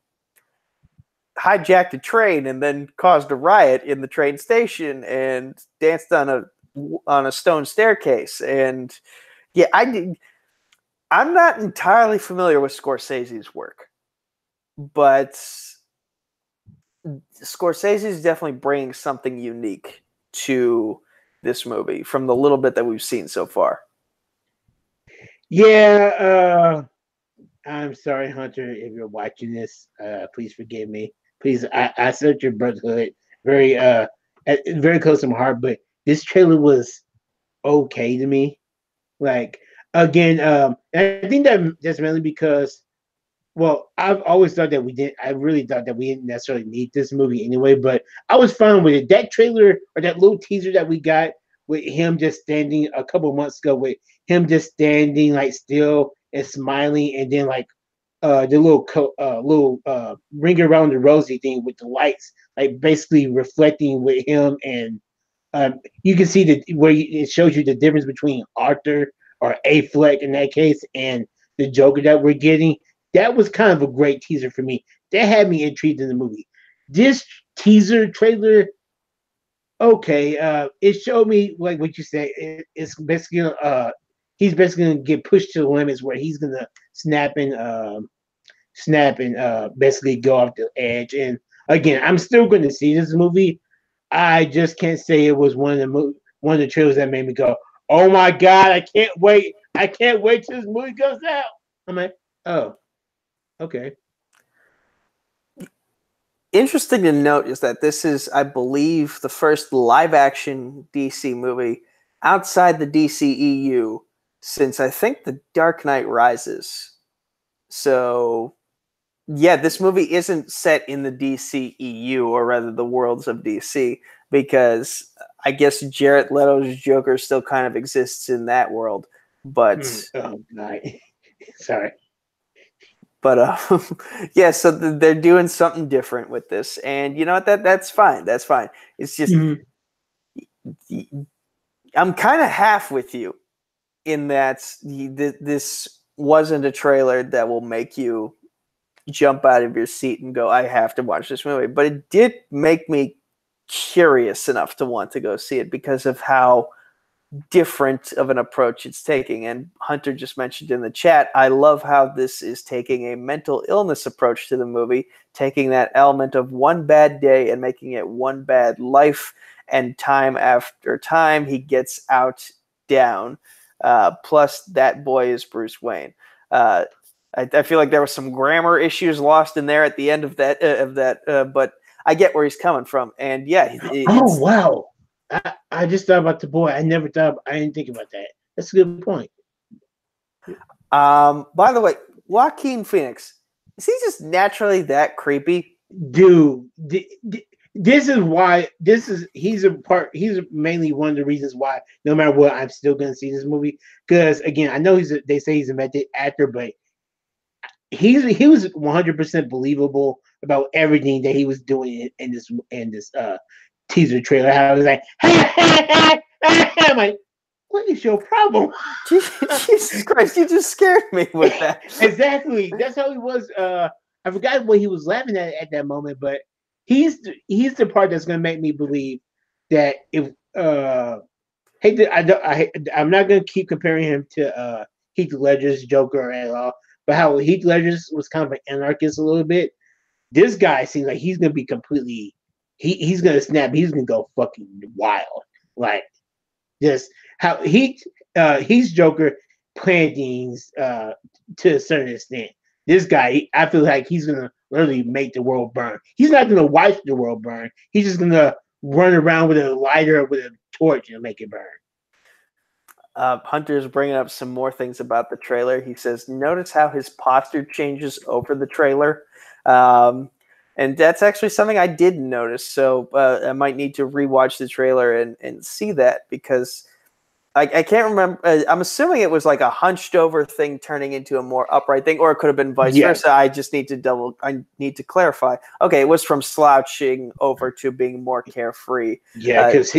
hijacked a train and then caused a riot in the train station and danced on a stone staircase. And yeah, I'm not entirely familiar with Scorsese's work, but Scorsese is definitely bringing something unique to this movie from the little bit that we've seen so far. Yeah, I'm sorry, Hunter, if you're watching this. Please forgive me. Please, I searched your brotherhood very close to my heart, but this trailer was okay to me. Like, again, I think that's mainly because, well, I've always thought that we didn't. I really thought that we didn't necessarily need this movie anyway. But I was fine with it. That trailer or that little teaser that we got with him just standing a couple months ago, with him just standing like still and smiling, and then like the little ring around the rosy thing with the lights, like basically reflecting with him, and you can see that where it shows you the difference between Arthur or Affleck in that case and the Joker that we're getting. That was kind of a great teaser for me. That had me intrigued in the movie. This teaser trailer, okay, it showed me like what you said. It's basically he's basically gonna get pushed to the limits where he's gonna snap and basically go off the edge. And again, I'm still going to see this movie. I just can't say it was one of the trailers that made me go, "Oh my god, I can't wait! I can't wait till this movie comes out." I'm like, "Oh, okay." Interesting to note is that this is, I believe, the first live-action DC movie outside the DCEU since I think The Dark Knight Rises. So, yeah, this movie isn't set in the DCEU, or rather the worlds of DC, because I guess Jared Leto's Joker still kind of exists in that world. But oh god, sorry. But yeah, so they're doing something different with this, and you know what? That's fine. That's fine. It's just I'm kind of half with you in that this wasn't a trailer that will make you jump out of your seat and go, "I have to watch this movie." But it did make me curious enough to want to go see it because of how different of an approach it's taking. And Hunter just mentioned in the chat, I love how this is taking a mental illness approach to the movie, taking that element of one bad day and making it one bad life, and time after time he gets out down. Plus that boy is Bruce Wayne. I feel like there was some grammar issues lost in there at the end of that but I get where he's coming from. And yeah, oh wow, I just thought about the boy. I didn't think about that. That's a good point. By the way, Joaquin Phoenix, is he just naturally that creepy? Dude, this is why he's mainly one of the reasons why no matter what, I'm still gonna see this movie. Because again, I know they say he's a method actor, but he was 100% believable about everything that he was doing in this teaser trailer. How I was like, I'm like, what is your problem? Jesus Christ, you just scared me with that. Exactly. That's how he was. I forgot what he was laughing at that moment, but he's the part that's gonna make me believe that if I'm not gonna keep comparing him to Heath Ledger's Joker at all, but how Heath Ledger was kind of an anarchist a little bit. This guy seems like he's gonna be completely. He's gonna snap. He's gonna go fucking wild. Like just how he's Joker playing things to a certain extent. This guy, I feel like he's gonna literally make the world burn. He's not gonna watch the world burn. He's just gonna run around with a lighter with a torch and make it burn. Hunter's bringing up some more things about the trailer. He says, notice how his posture changes over the trailer. And that's actually something I didn't notice. So I might need to rewatch the trailer and see that, because I can't remember. I'm assuming it was like a hunched over thing turning into a more upright thing, or it could have been vice versa. I just need to I need to clarify. Okay, it was from slouching over to being more carefree. Yeah, because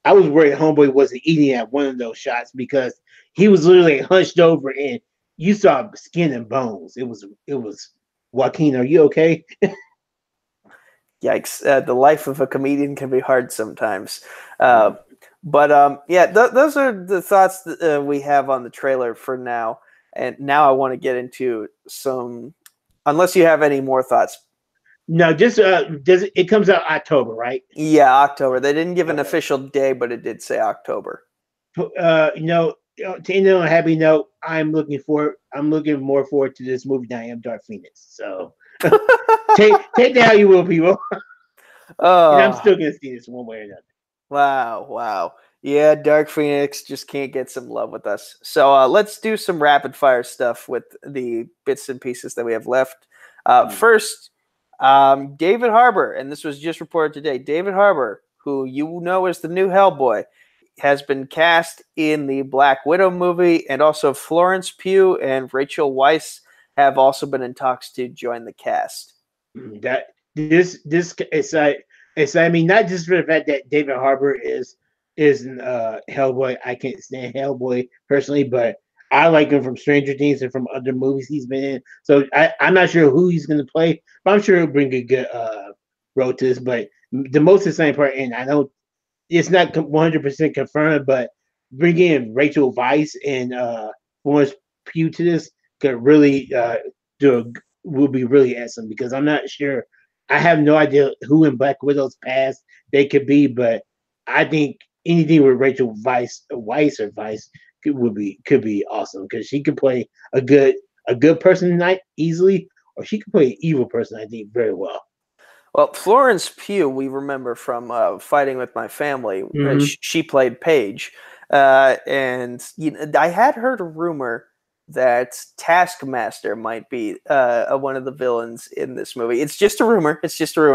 I was worried Homeboy wasn't eating at one of those shots, because he was literally hunched over and you saw skin and bones. It was Joaquin, are you okay? Yikes. The life of a comedian can be hard sometimes. But those are the thoughts that we have on the trailer for now. And now I want to get into some, unless you have any more thoughts. No, just it comes out October, right? Yeah, October. They didn't give an official day, but it did say October. To end on a happy note, I'm looking more forward to this movie than I am Dark Phoenix. So take that how you will, people. And I'm still gonna see this one way or another. Wow. Yeah, Dark Phoenix just can't get some love with us. So let's do some rapid fire stuff with the bits and pieces that we have left. First, David Harbour, and this was just reported today. David Harbour, who you know is the new Hellboy, has been cast in the Black Widow movie, and also Florence Pugh and Rachel Weisz have also been in talks to join the cast. That this it's I mean, not just for the fact that David Harbour is Hellboy. I can't stand Hellboy personally, but I like him from Stranger Things and from other movies he's been in. So I'm not sure who he's going to play, but I'm sure he'll bring a good role to this. But the most exciting part, and I know it's not 100% confirmed, but bringing in Rachel Weisz and Florence Pugh to this could really will be really awesome, because I'm not sure. I have no idea who in Black Widow's past they could be, but I think anything with Rachel Weisz could be awesome, because she could play a good person tonight easily, or she could play an evil person, I think, very well. Well, Florence Pugh, we remember from Fighting with My Family. She played Paige, and I had heard a rumor that Taskmaster might be one of the villains in this movie. It's just a rumor.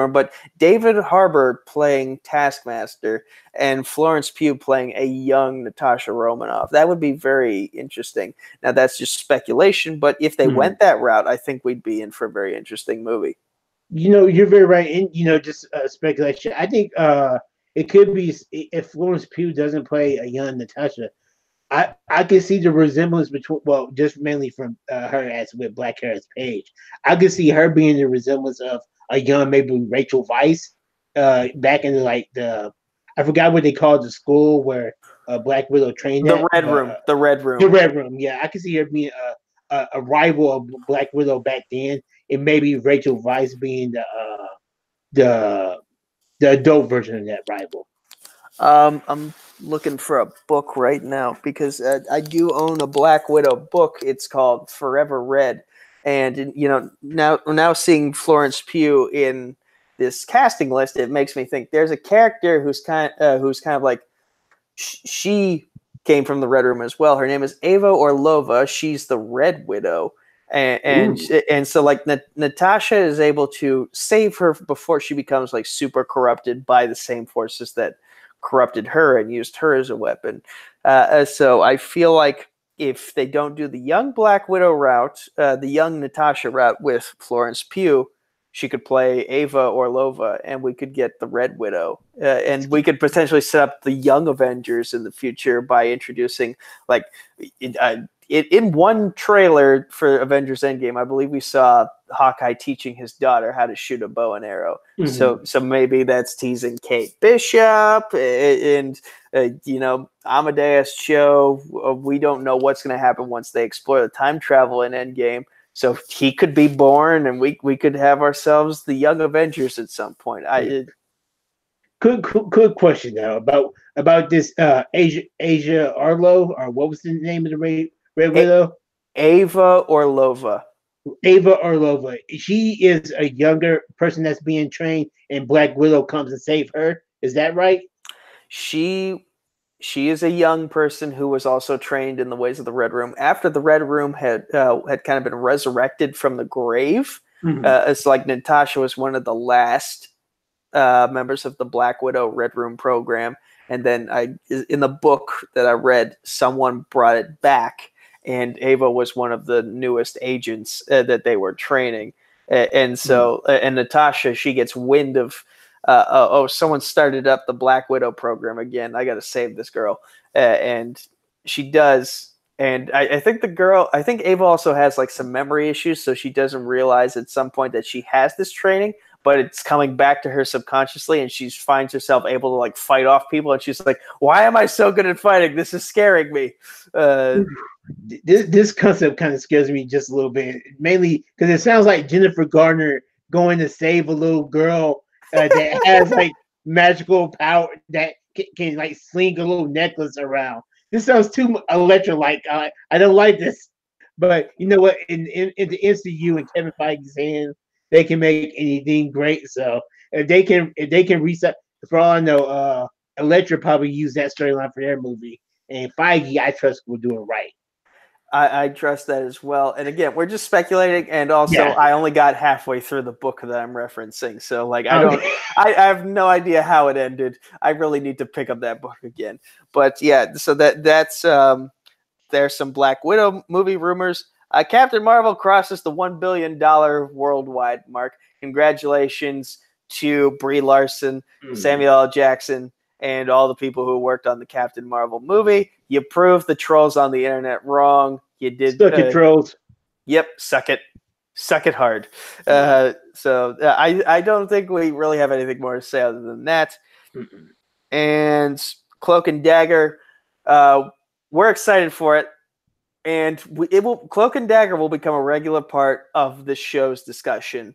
But David Harbour playing Taskmaster and Florence Pugh playing a young Natasha Romanoff. That would be very interesting. Now, that's just speculation, but if they went that route, I think we'd be in for a very interesting movie. You're very right. And, just speculation. I think it could be, if Florence Pugh doesn't play a young Natasha, I can see the resemblance between, well, just mainly from her as with black hair as Paige. I could see her being the resemblance of a young, maybe Rachel Weisz, back in I forgot what they called the school where Black Widow trained the at. Red Room. The Red Room. The Red Room, yeah. I could see her being a rival of Black Widow back then, and maybe Rachel Weisz being the adult version of that rival. I'm looking for a book right now, because I do own a Black Widow book. It's called Forever Red, and now seeing Florence Pugh in this casting list, it makes me think there's a character who's kind of like she came from the Red Room as well. Her name is Ava Orlova. She's the Red Widow. And so like Natasha is able to save her before she becomes like super corrupted by the same forces that corrupted her and used her as a weapon. So I feel like if they don't do the young Black Widow route, the young Natasha route with Florence Pugh, she could play Ava Orlova, and we could get the Red Widow. And we could potentially set up the young Avengers in the future by introducing, like, in one trailer for Avengers Endgame, I believe we saw Hawkeye teaching his daughter how to shoot a bow and arrow. So maybe that's teasing Kate Bishop and Amadeus Cho. We don't know what's going to happen once they explore the time travel in Endgame. So he could be born, and we could have ourselves the young Avengers at some point. Good question now about this Asia Arlo, or what was the name of the Red Widow? Ava Orlova. Ava Orlova. She is a younger person that's being trained, and Black Widow comes and save her. Is that right? She she is a young person who was also trained in the ways of the Red Room. After the Red Room had kind of been resurrected from the grave, it's like Natasha was one of the last members of the Black Widow Red Room program. And then in the book that I read, someone brought it back, and Ava was one of the newest agents that they were training. And so, and Natasha, she gets wind of, someone started up the Black Widow program again. I got to save this girl. And she does. And I think I think Ava also has like some memory issues, so she doesn't realize at some point that she has this training, but it's coming back to her subconsciously, and she finds herself able to like fight off people, and she's like, why am I so good at fighting? This is scaring me. This concept kind of scares me just a little bit, mainly because it sounds like Jennifer Garner going to save a little girl that has like magical power that can like sling a little necklace around. This sounds too Electra-like. I don't like this. But you know what? In the MCU and Kevin Feige's hands, they can make anything great. So if they can reset, for all I know, Electra probably used that storyline for their movie, and Feige, I trust, will do it right. I trust that as well. And again, we're just speculating, and also I only got halfway through the book that I'm referencing, so like I have no idea how it ended. I really need to pick up that book again. But yeah, so that's there's some Black Widow movie rumors. Captain Marvel crosses the $1 billion worldwide mark. Congratulations to Brie Larson, Samuel L. Jackson, and all the people who worked on the Captain Marvel movie. You proved the trolls on the internet wrong. You did. Suck it, trolls. Yep, suck it. Suck it hard. So I don't think we really have anything more to say other than that. And Cloak and Dagger, we're excited for it. And Cloak and Dagger will become a regular part of the show's discussion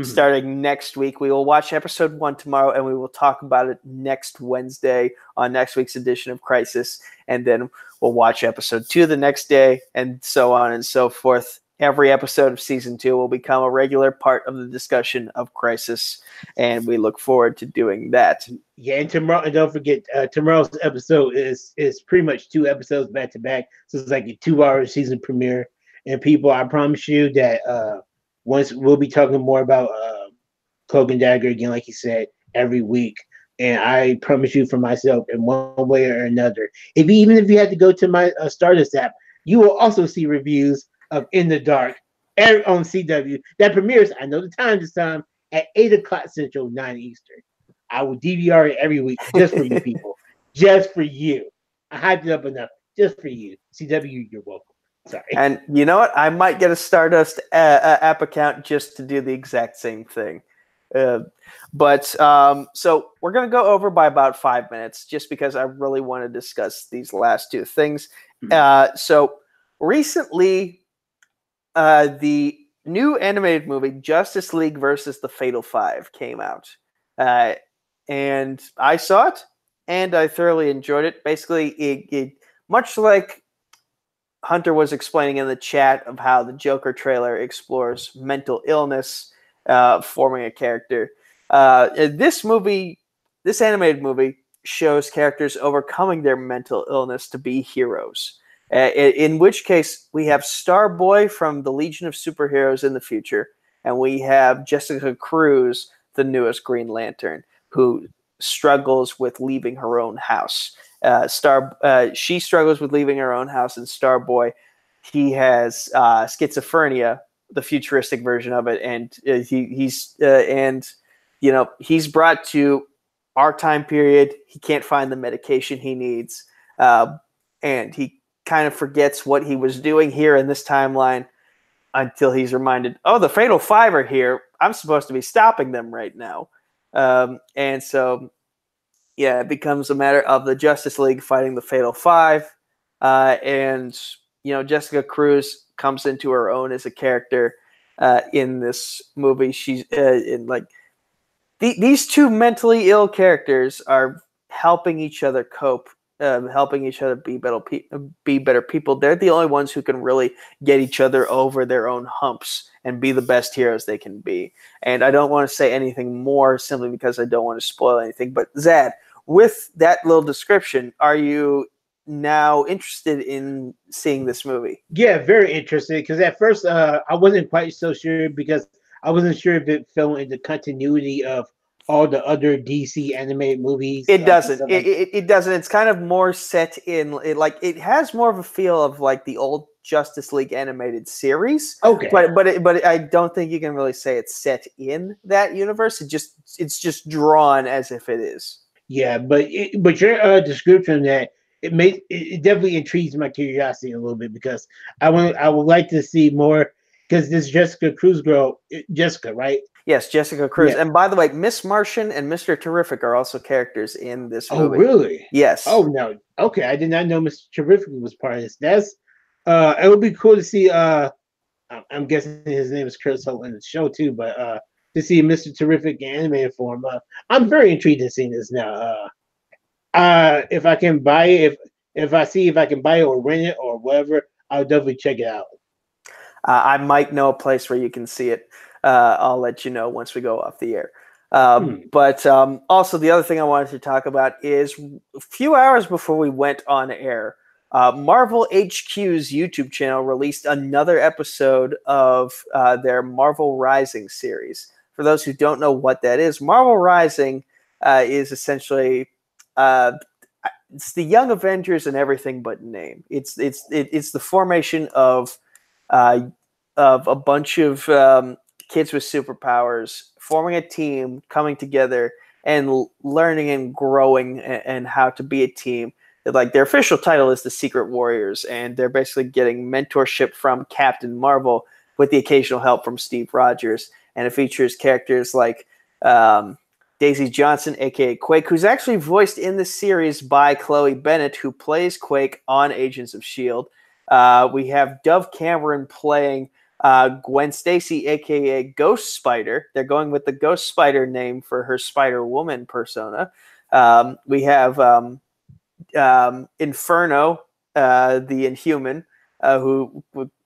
starting next week. We will watch episode 1 tomorrow, and we will talk about it next Wednesday on next week's edition of Crisis. And then we'll watch episode 2 the next day, and so on and so forth. Every episode of season 2 will become a regular part of the discussion of Crisis, and we look forward to doing that. Yeah, and tomorrow, and don't forget, tomorrow's episode is pretty much 2 episodes back to back, so it's like a 2-hour season premiere. And people, I promise you that once we'll be talking more about Cloak and Dagger again, like you said, every week. And I promise you, for myself, in one way or another, even if you had to go to my Stardust app, you will also see reviews of In the Dark on CW that premieres, I know the time this time, at 8 o'clock Central, 9 Eastern. I will DVR it every week just for you people. Just for you. I hyped it up enough just for you. CW, you're welcome. Sorry. And you know what? I might get a Stardust app account just to do the exact same thing. So we're going to go over by about 5 minutes just because I really want to discuss these last 2 things. So recently, the new animated movie Justice League versus the Fatal Five came out. And I saw it, and I thoroughly enjoyed it. Basically, it much like Hunter was explaining in the chat of how the Joker trailer explores mental illness, forming a character. This animated movie, shows characters overcoming their mental illness to be heroes. In which case, we have Starboy from the Legion of Superheroes in the future, and we have Jessica Cruz, the newest Green Lantern, who struggles with leaving her own house. She struggles with leaving her own house, and Starboy, he has schizophrenia, the futuristic version of it, and he's brought to our time period. He can't find the medication he needs, and he kind of forgets what he was doing here in this timeline until he's reminded, oh, the Fatal Five are here. I'm supposed to be stopping them right now. And so, yeah, it becomes a matter of the Justice League fighting the Fatal Five. And, Jessica Cruz comes into her own as a character in this movie. She's these 2 mentally ill characters are helping each other cope, helping each other be better people. They're the only ones who can really get each other over their own humps and be the best heroes they can be. And I don't want to say anything more simply because I don't want to spoil anything. But Zadd, with that little description, are you now interested in seeing this movie? Yeah, very interesting. Because at first, I wasn't quite so sure because I wasn't sure if it fell into continuity of all the other DC animated movies. It doesn't. Like It doesn't. It's kind of more set in. It has more of a feel of like the old Justice League animated series. okay, But I don't think you can really say it's set in that universe. It's just drawn as if it is. yeah, but your description of that it definitely intrigues my curiosity a little bit because I would like to see more because this Jessica Cruz girl, Jessica, right? Yes, Jessica Cruz. Yeah. And by the way, Miss Martian and Mr. Terrific are also characters in this Oh, movie. really? Yes. Oh no. Okay, I did not know Mr. Terrific was part of this. That's it would be cool to see. I'm guessing his name is Chris Holt in the show too, but to see Mr. Terrific in animated form, I'm very intrigued in seeing this now. If I can buy it, if I see if I can buy it or rent it or whatever, I'll definitely check it out. I might know a place where you can see it. I'll let you know once we go off the air. But also, the other thing I wanted to talk about is a few hours before we went on air, Marvel HQ's YouTube channel released another episode of their Marvel Rising series. For those who don't know what that is, Marvel Rising is essentially it's the Young Avengers and everything but name. It's the formation of a bunch of kids with superpowers forming a team, coming together, and learning and growing and how to be a team. Like their official title is the Secret Warriors, and they're basically getting mentorship from Captain Marvel with the occasional help from Steve Rogers. And it features characters like Daisy Johnson, aka Quake, who's actually voiced in the series by Chloe Bennett, who plays Quake on Agents of S.H.I.E.L.D. We have Dove Cameron playing Gwen Stacy, aka Ghost Spider. They're going with the Ghost Spider name for her Spider-Woman persona. We have Inferno, the Inhuman, who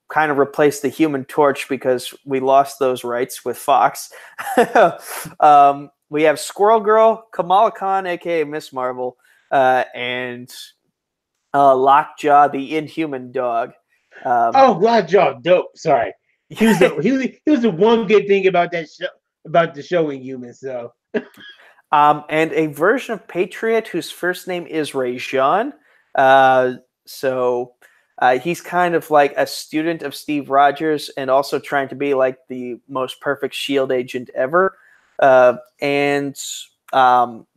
kind of replaced the Human Torch because we lost those rights with Fox. We have Squirrel Girl, Kamala Khan, aka Miss Marvel, and Lockjaw, the Inhuman Dog. Lockjaw, dope. Sorry, he was the one good thing about that show, about the show Inhuman. So, and a version of Patriot whose first name is Rajan. He's kind of like a student of Steve Rogers and also trying to be like the most perfect S.H.I.E.L.D. agent ever. And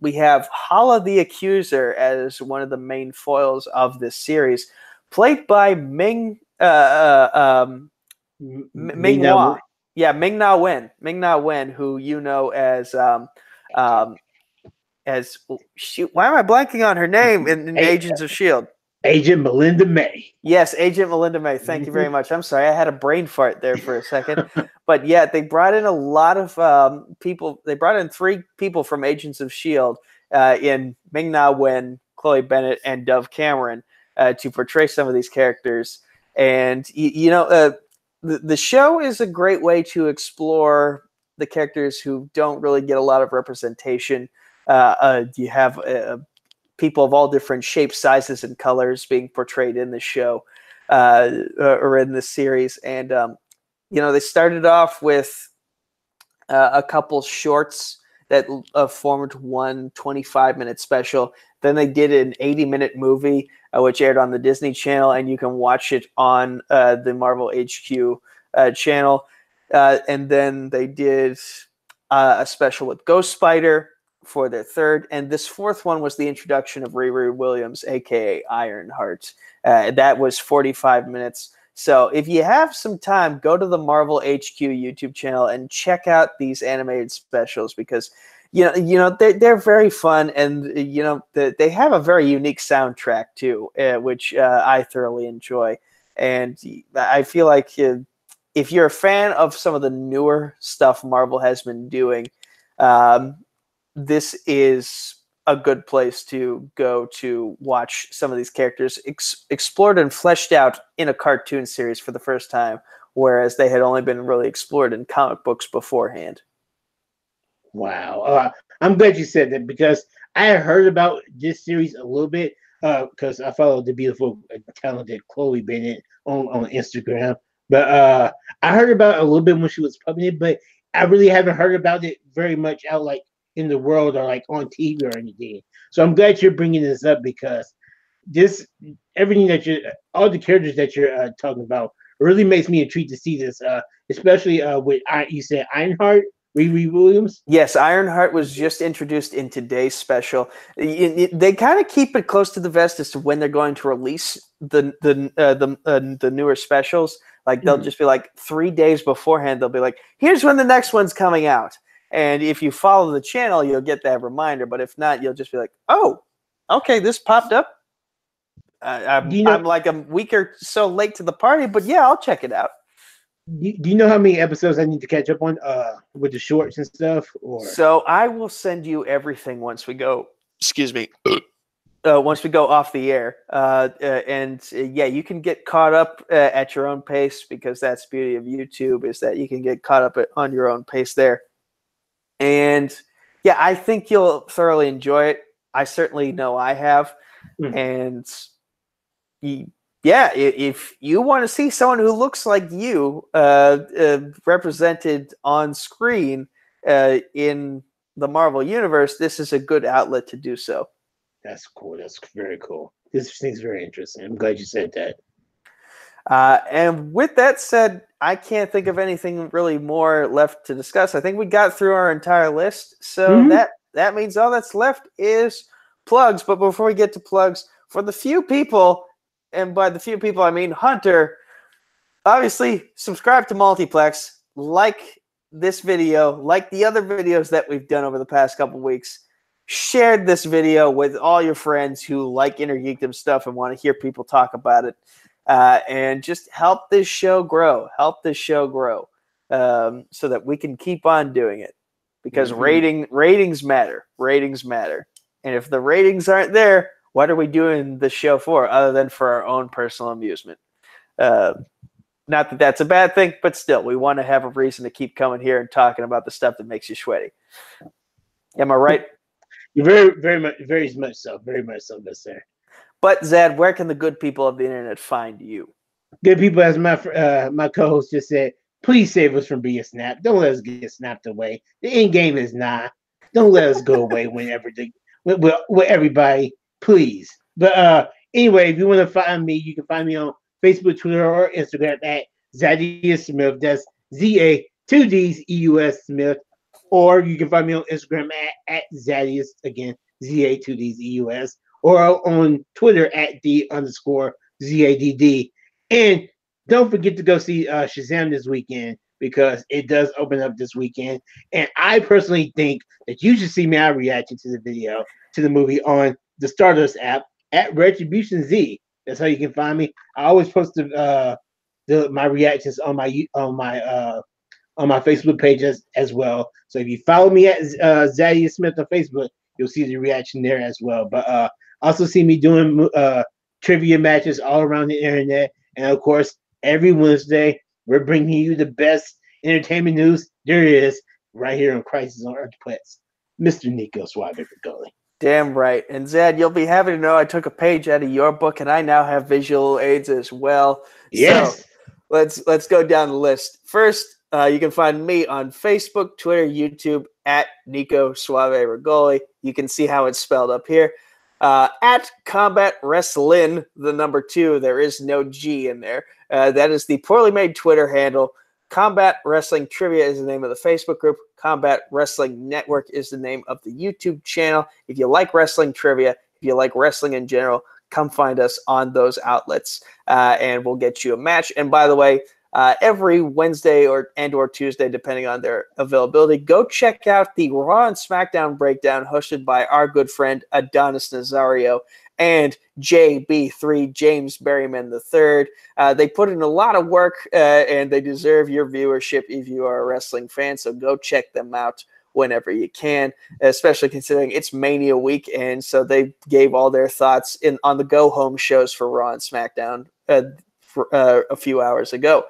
we have Hala the Accuser as one of the main foils of this series, played by Ming Hua. Yeah, Ming-Na Wen. Ming-Na Wen, who you know as shoot, why am I blanking on her name in Agents of S.H.I.E.L.D.? Agent Melinda May. Yes, Agent Melinda May. Thank you very much. I'm sorry, I had a brain fart there for a second. But yeah, they brought in a lot of people. They brought in 3 people from Agents of S.H.I.E.L.D. In Ming-Na Wen, Chloe Bennett, and Dove Cameron to portray some of these characters. And, the show is a great way to explore the characters who don't really get a lot of representation. You have people of all different shapes, sizes, and colors being portrayed in the show or in this series. And, they started off with a couple shorts that formed one 25-minute special. Then they did an 80-minute movie, which aired on the Disney Channel, and you can watch it on the Marvel HQ channel. And then they did a special with Ghost Spider for their 3rd, and this 4th one was the introduction of Riri Williams, aka Ironheart. That was 45 minutes. So if you have some time, go to the Marvel HQ YouTube channel and check out these animated specials because they're very fun, and they have a very unique soundtrack too, which I thoroughly enjoy. And I feel like if you're a fan of some of the newer stuff Marvel has been doing, this is a good place to go to watch some of these characters explored and fleshed out in a cartoon series for the first time, whereas they had only been really explored in comic books beforehand. Wow. I'm glad you said that because I had heard about this series a little bit because I follow the beautiful, talented Chloe Bennett on Instagram. But I heard about it a little bit when she was pubbing it, but I really haven't heard about it very much out like in the world or like on TV or anything. So I'm glad you're bringing this up because this everything that you're all the characters that you're talking about really makes me intrigued to see this, especially with you said Ironheart, Riri Williams. Yes, Ironheart was just introduced in today's special. They kind of keep it close to the vest as to when they're going to release the newer specials. Like they'll just be like 3 days beforehand. They'll be like, "Here's when the next one's coming out." And if you follow the channel, you'll get that reminder. But if not, you'll just be like, "Oh, okay, this popped up. I'm like a week or so late to the party, but yeah, I'll check it out." Do you know how many episodes I need to catch up on with the shorts and stuff? Or so I will send you everything once we go. Excuse me. Once we go off the air, yeah, you can get caught up at your own pace because that's the beauty of YouTube is that you can get caught up on your own pace there. And yeah, I think you'll thoroughly enjoy it. I certainly know I have. And yeah, if you want to see someone who looks like you represented on screen in the Marvel Universe, this is a good outlet to do so. That's cool. That's very cool. This thing's very interesting. I'm glad you said that. And with that said, I can't think of anything really more left to discuss. I think we got through our entire list. So that means all that's left is plugs. But before we get to plugs, for the few people, and by the few people I mean Hunter, obviously subscribe to Multiplex, like this video, like the other videos that we've done over the past couple weeks. Share this video with all your friends who like Innergeekdom stuff and want to hear people talk about it. And just help this show grow. Help this show grow so that we can keep on doing it. Because ratings matter. Ratings matter. And if the ratings aren't there, what are we doing the show for other than for our own personal amusement? Not that that's a bad thing, but still, we want to have a reason to keep coming here and talking about the stuff that makes you sweaty. Am I right? You're very much so, good sir. But Zadd, where can the good people of the internet find you? Good people, as my co-host just said, please save us from being snapped. Don't let us get snapped away. The end game is not. Don't let us go away with everybody, please. But anyway, if you want to find me, you can find me on Facebook, Twitter, or Instagram at Zaddeus Smith. That's ZA2Ds Smith. Or you can find me on Instagram at Zaddeus, again, ZA2Ds or on Twitter at _ZADD. And don't forget to go see Shazam this weekend because it does open up this weekend. And I personally think that you should see my reaction to the movie on the Stardust app at Retribution Z. That's how you can find me. I always post my reactions on my Facebook page as well. So if you follow me at Zaddeus Smith on Facebook, you'll see the reaction there as well. But also see me doing trivia matches all around the internet. And of course, every Wednesday, we're bringing you the best entertainment news there is right here on Crisis on Earthplex. Mr. Nico Suave Regoli. Damn right. And Zadd, you'll be happy to know I took a page out of your book and I now have visual aids as well. Yes. So let's go down the list. First, you can find me on Facebook, Twitter, YouTube at Nico Suave Regoli. You can see how it's spelled up here. At Combat Wrestling, the number 2, there is no G in there. That is the poorly made Twitter handle. Combat Wrestling Trivia is the name of the Facebook group. Combat Wrestling Network is the name of the YouTube channel. If you like wrestling trivia, if you like wrestling in general, come find us on those outlets, and we'll get you a match. And by the way, every Wednesday or Tuesday, depending on their availability, go check out the Raw and SmackDown breakdown hosted by our good friend Adonis Nazario and JB3, James Berryman III. They put in a lot of work, and they deserve your viewership if you are a wrestling fan, so go check them out whenever you can, especially considering it's Mania week, and so they gave all their thoughts on the go-home shows for Raw and SmackDown a few hours ago.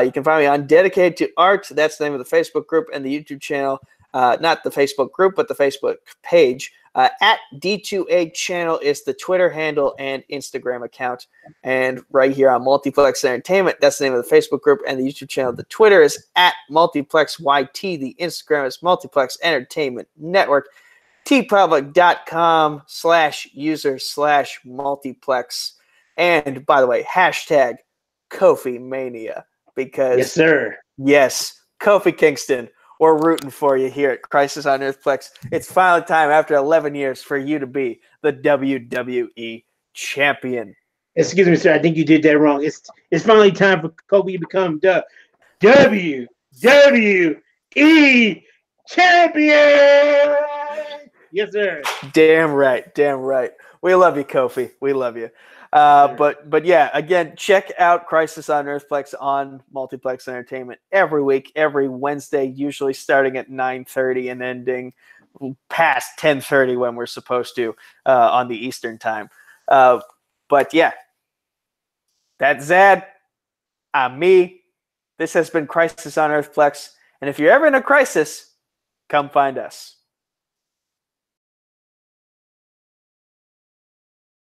You can find me on Dedicated to Art. That's the name of the Facebook group and the YouTube channel. Not the Facebook group, but the Facebook page. At D2A Channel is the Twitter handle and Instagram account. And right here on Multiplex Entertainment, that's the name of the Facebook group and the YouTube channel. The Twitter is at Multiplex YT. The Instagram is Multiplex Entertainment Network. tpublic.com/user/multiplex. And by the way, hashtag Kofi Mania, because yes, sir. Yes, Kofi Kingston, we're rooting for you here at Crisis on Earthplex. It's finally time after 11 years for you to be the WWE champion. Excuse me, sir. I think you did that wrong. It's finally time for Kobe to become the WWE champion. Yes, sir. Damn right. Damn right. We love you, Kofi. We love you. But yeah, again, check out Crisis on Earthplex on Multiplex Entertainment every week, every Wednesday, usually starting at 9:30 and ending past 10:30 when we're supposed to on the Eastern time. But yeah, that's Zadd. I'm me. This has been Crisis on Earthplex. And if you're ever in a crisis, come find us.